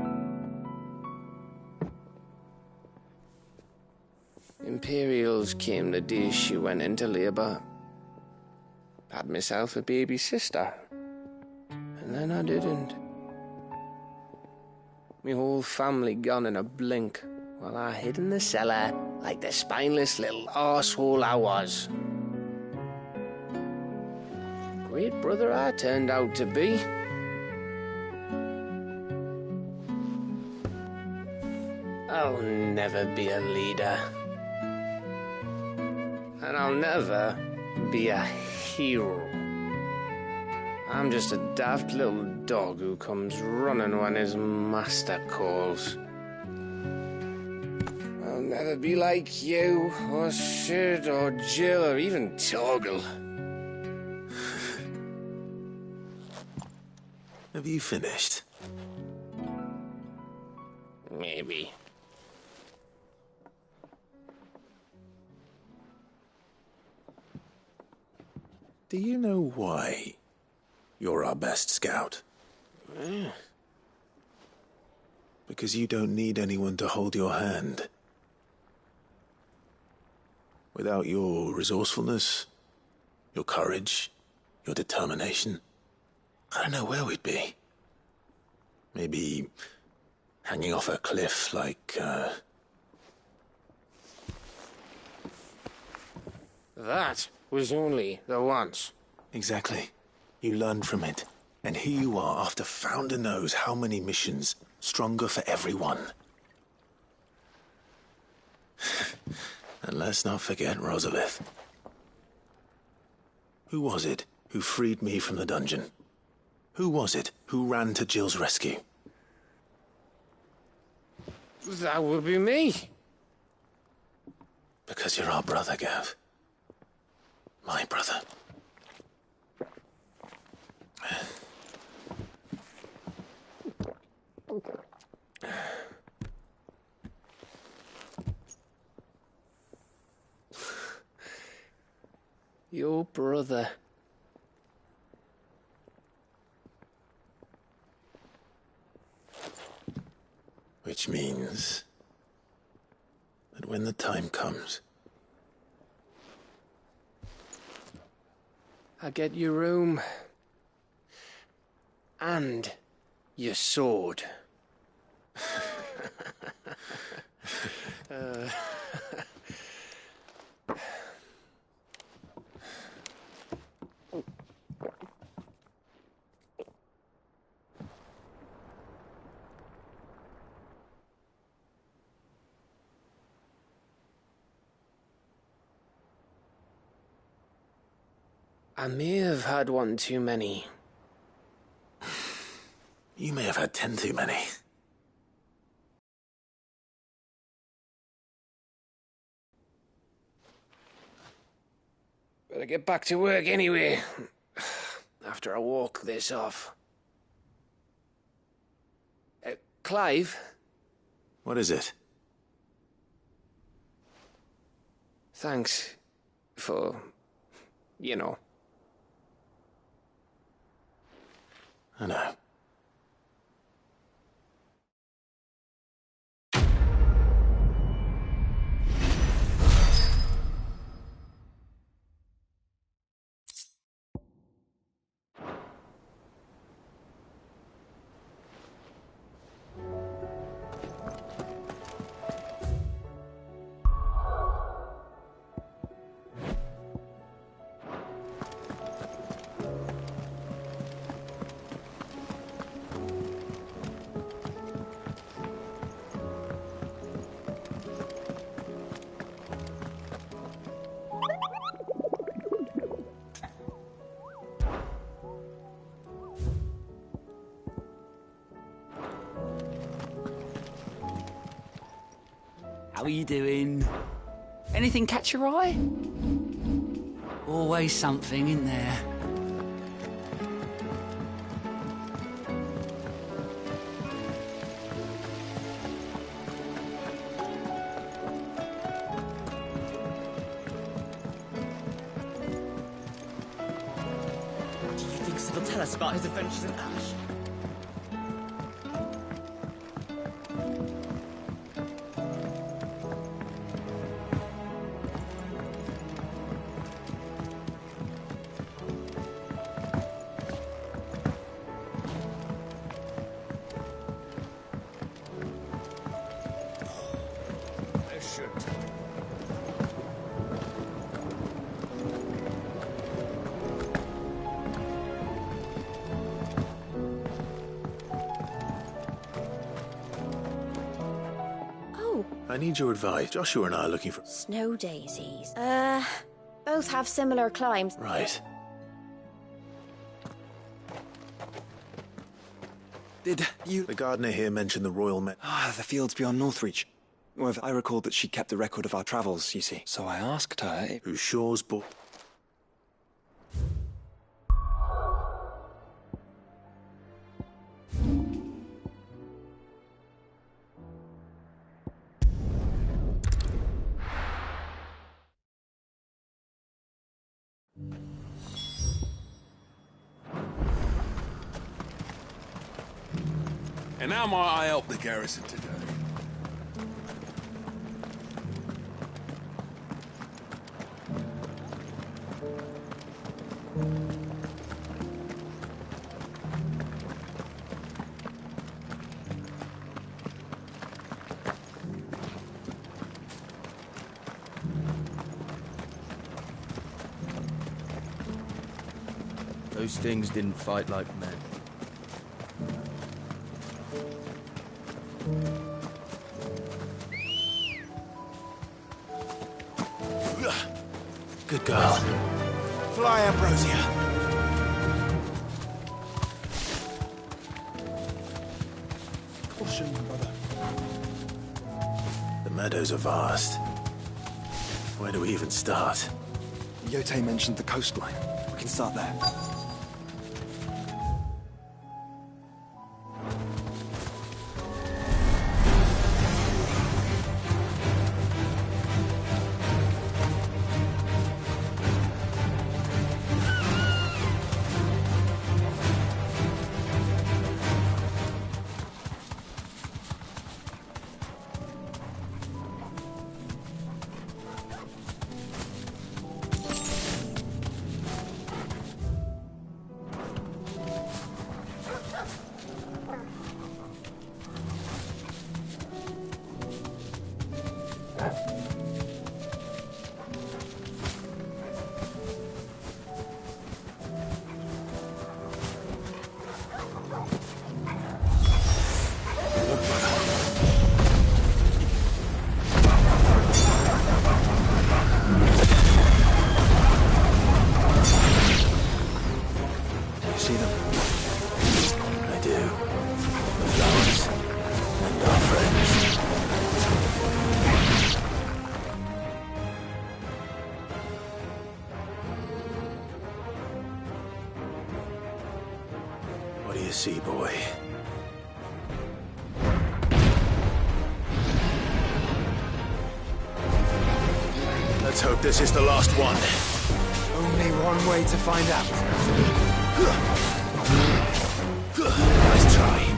Imperials came the day she went into labour. Had myself a baby sister. And then I didn't. Me whole family gone in a blink, while I hid in the cellar like the spineless little arsehole I was. Great brother I turned out to be. I'll never be a leader. And I'll never be a hero. I'm just a daft little dog who comes running when his master calls. I'll never be like you, or Sid, or Jill, or even Torgal. Have you finished? Maybe. Do you know why You're our best scout. Because you don't need anyone to hold your hand. Without your resourcefulness, your courage, your determination, I don't know where we'd be. Maybe hanging off a cliff like, That was only the once. Exactly. You learned from it. And here you are after Founder knows how many missions, stronger for everyone. And let's not forget Rosalith. Who was it who freed me from the dungeon? Who was it who ran to Jill's rescue? That would be me. Because you're our brother, Gav. My brother. Your brother. Which means that when the time comes, I get your room. And your sword. I may have had one too many. you may have had 10 too many. Better get back to work anyway. After I walk this off. Clive? What is it? Thanks for, you know. I know. How are you doing? Anything catch your eye? Always something in there. Do you think Sid will tell us about his adventures in Ash? I need your advice. Joshua and I are looking for... Snow daisies. Both have similar climbs. Right. Did you... The gardener here mentioned the Royal Met... the fields beyond Northreach. Well, I recalled that she kept the record of our travels, you see. So I asked her... Whose shores bought... And how might I help the garrison today? Those things didn't fight like men. Good girl. Fly, Ambrosia. Caution, brother. The meadows are vast. Where do we even start? Yote mentioned the coastline. We can start there. See, boy. Let's hope this is the last one. Only one way to find out. Nice try.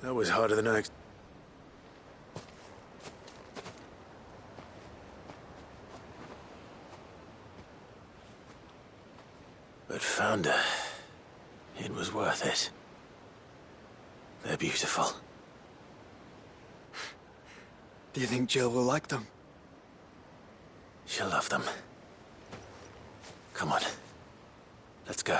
That was harder than I expected. But found her. It was worth it. They're beautiful. Do you think Jill will like them? She'll love them. Come on. Let's go.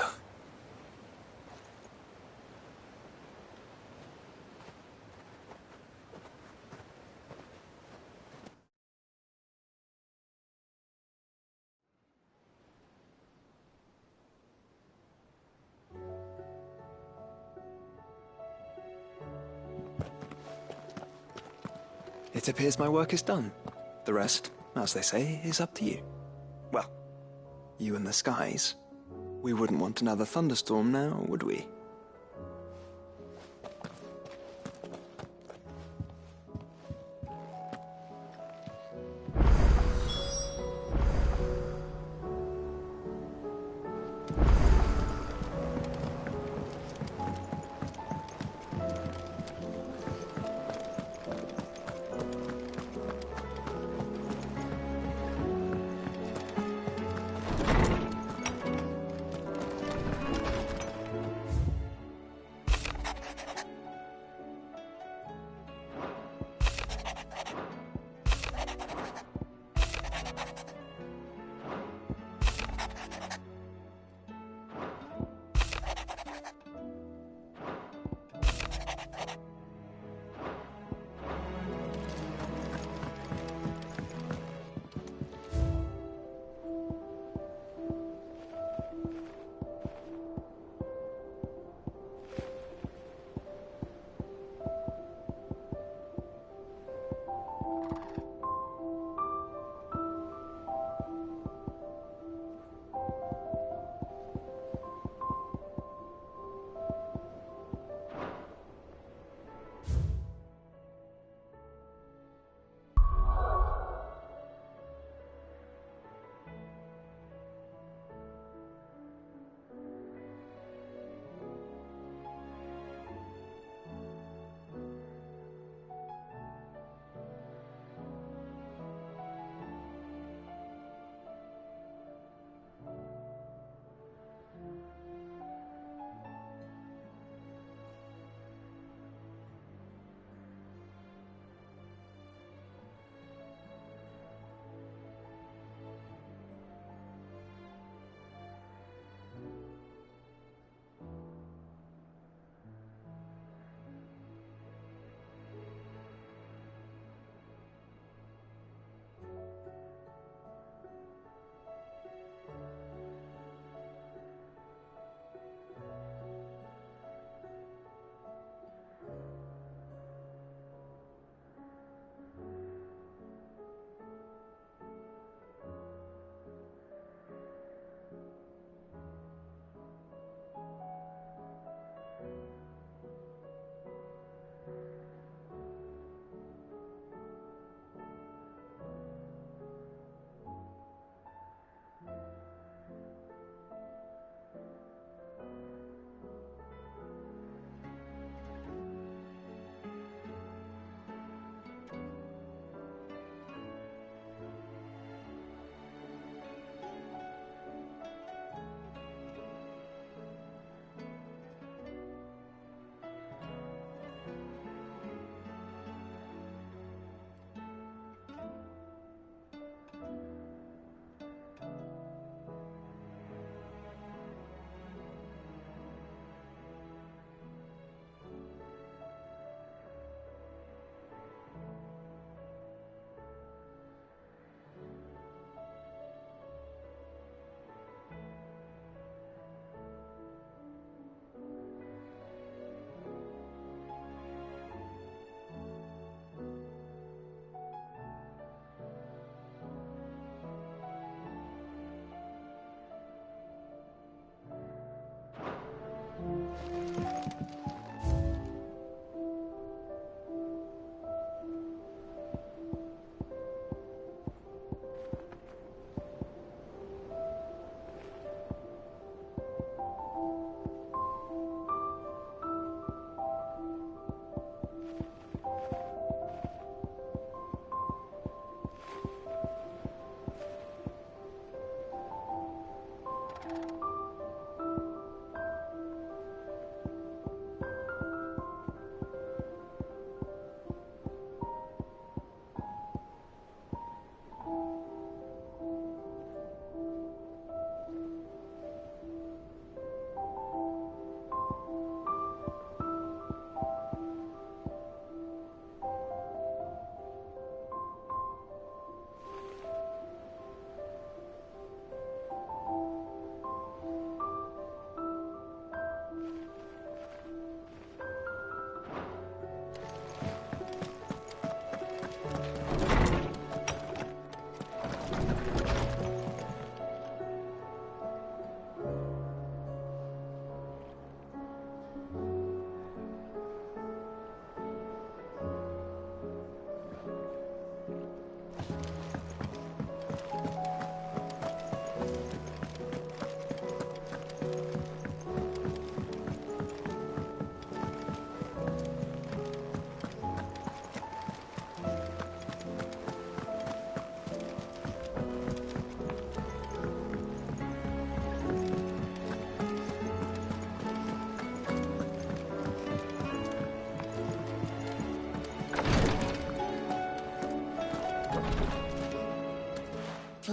It appears my work is done. The rest, as they say, is up to you. Well, you and the skies. We wouldn't want another thunderstorm now, would we?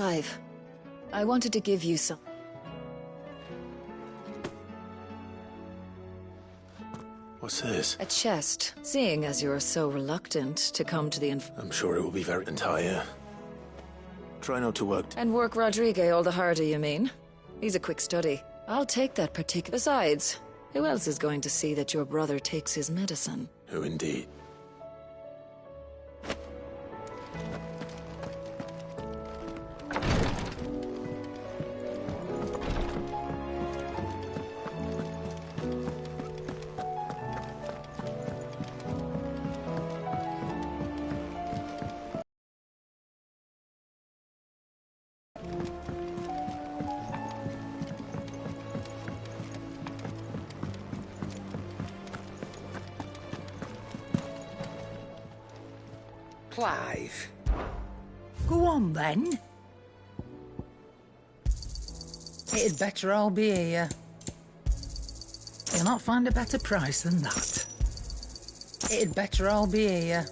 Clive, I wanted to give you some... What's this? A chest, seeing as you're so reluctant to come to the I'm sure it will be very entire. Try not to work... And work Rodrigue all the harder, you mean? He's a quick study. I'll take that particular... Besides, who else is going to see that your brother takes his medicine? Who indeed? Clive. Go on, then. It'd better all be here. You'll not find a better price than that. It'd better all be here.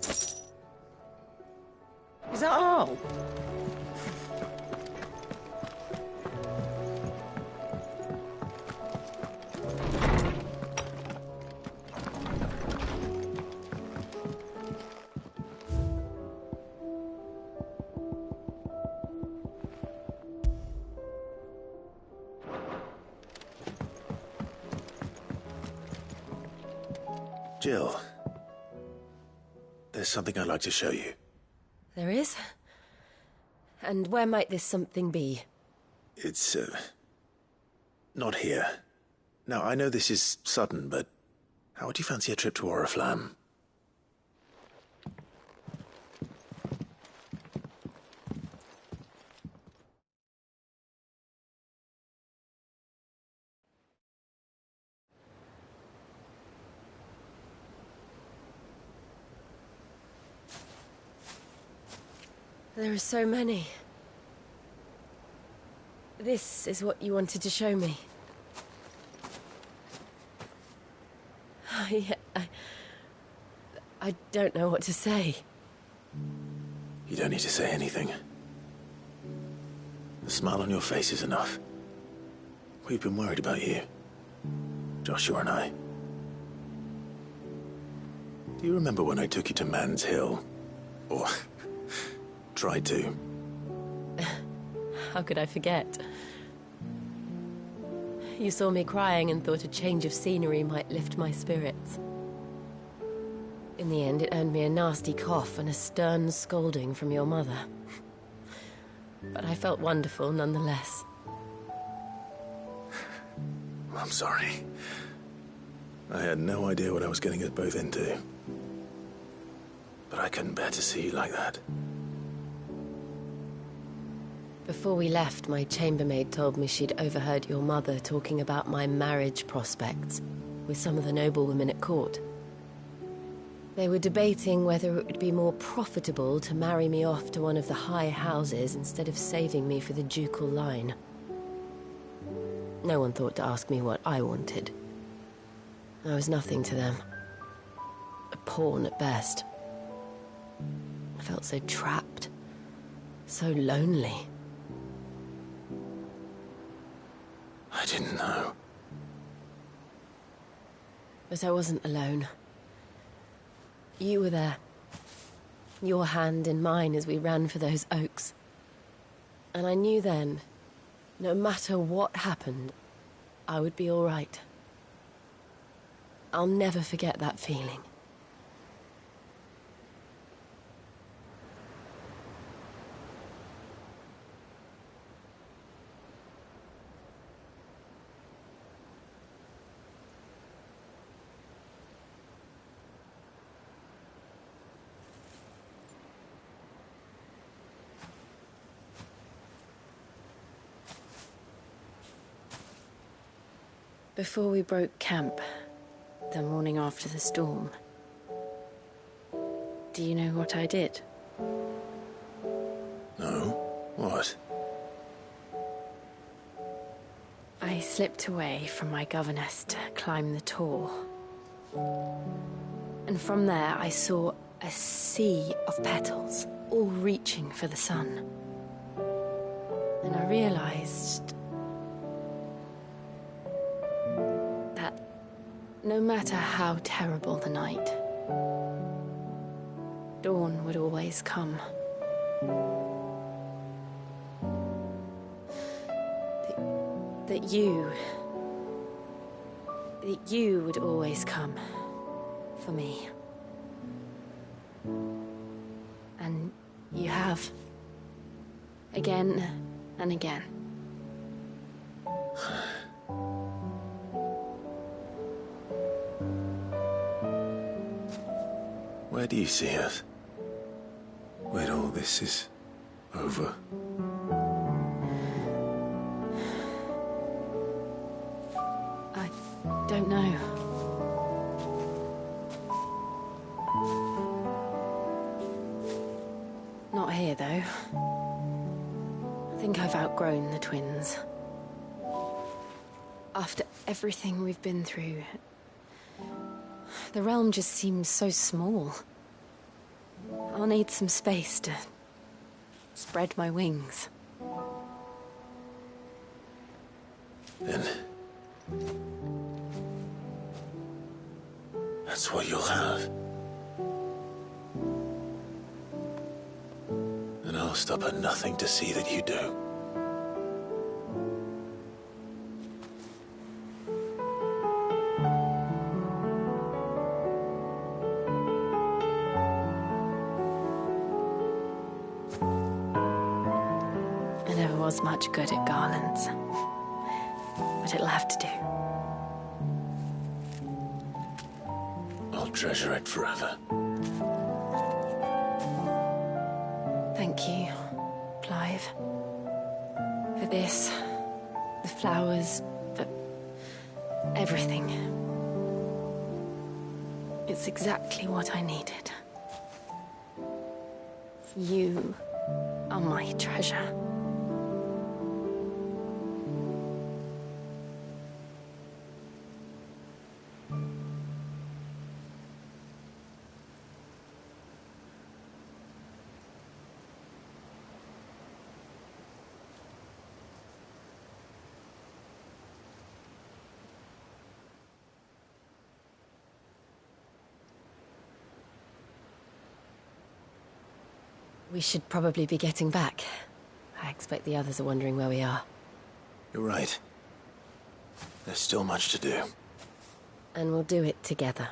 Is that all? Jill, there's something I'd like to show you. There is? And where might this something be? It's, not here. Now, I know this is sudden, but how would you fancy a trip to Oriflamme? There are so many. This is what you wanted to show me. I don't know what to say. You don't need to say anything. The smile on your face is enough. We've been worried about you, Joshua and I. Do you remember when I took you to Man's Hill? Or... tried to. How could I forget? You saw me crying and thought a change of scenery might lift my spirits. In the end, it earned me a nasty cough and a stern scolding from your mother. But I felt wonderful nonetheless. I'm sorry. I had no idea what I was getting us both into. But I couldn't bear to see you like that. Before we left, my chambermaid told me she'd overheard your mother talking about my marriage prospects with some of the noblewomen at court. They were debating whether it would be more profitable to marry me off to one of the high houses instead of saving me for the ducal line. No one thought to ask me what I wanted. I was nothing to them. A pawn at best. I felt so trapped. So lonely. I didn't know. But I wasn't alone. You were there. Your hand in mine as we ran for those oaks. And I knew then, no matter what happened, I would be all right. I'll never forget that feeling. Before we broke camp, the morning after the storm, do you know what I did? No? What? I slipped away from my governess to climb the tor. And from there I saw a sea of petals, all reaching for the sun. And I realized that no matter how terrible the night, dawn would always come. That you would always come for me. And you have. Again and again. Where do you see us? When all this is over? I don't know. Not here, though. I think I've outgrown the twins. After everything we've been through, the realm just seems so small. I'll need some space to spread my wings. Then that's what you'll have. And I'll stop at nothing to see that you do. I never was much good at garlands, but it'll have to do. I'll treasure it forever. Thank you, Clive. For this, the flowers, for everything. It's exactly what I needed. You are my treasure. We should probably be getting back. I expect the others are wondering where we are. You're right. There's still much to do. And we'll do it together.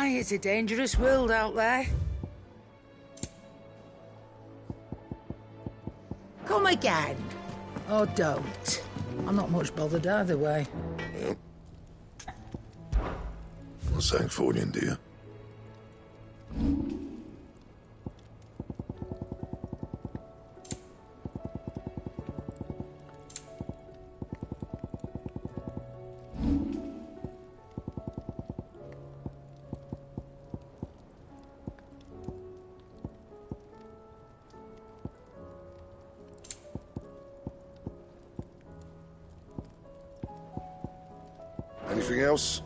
Aye, it's a dangerous world out there. Come again. Or don't. I'm not much bothered either way. Yep. Well, thanks for you, dear. Anything else?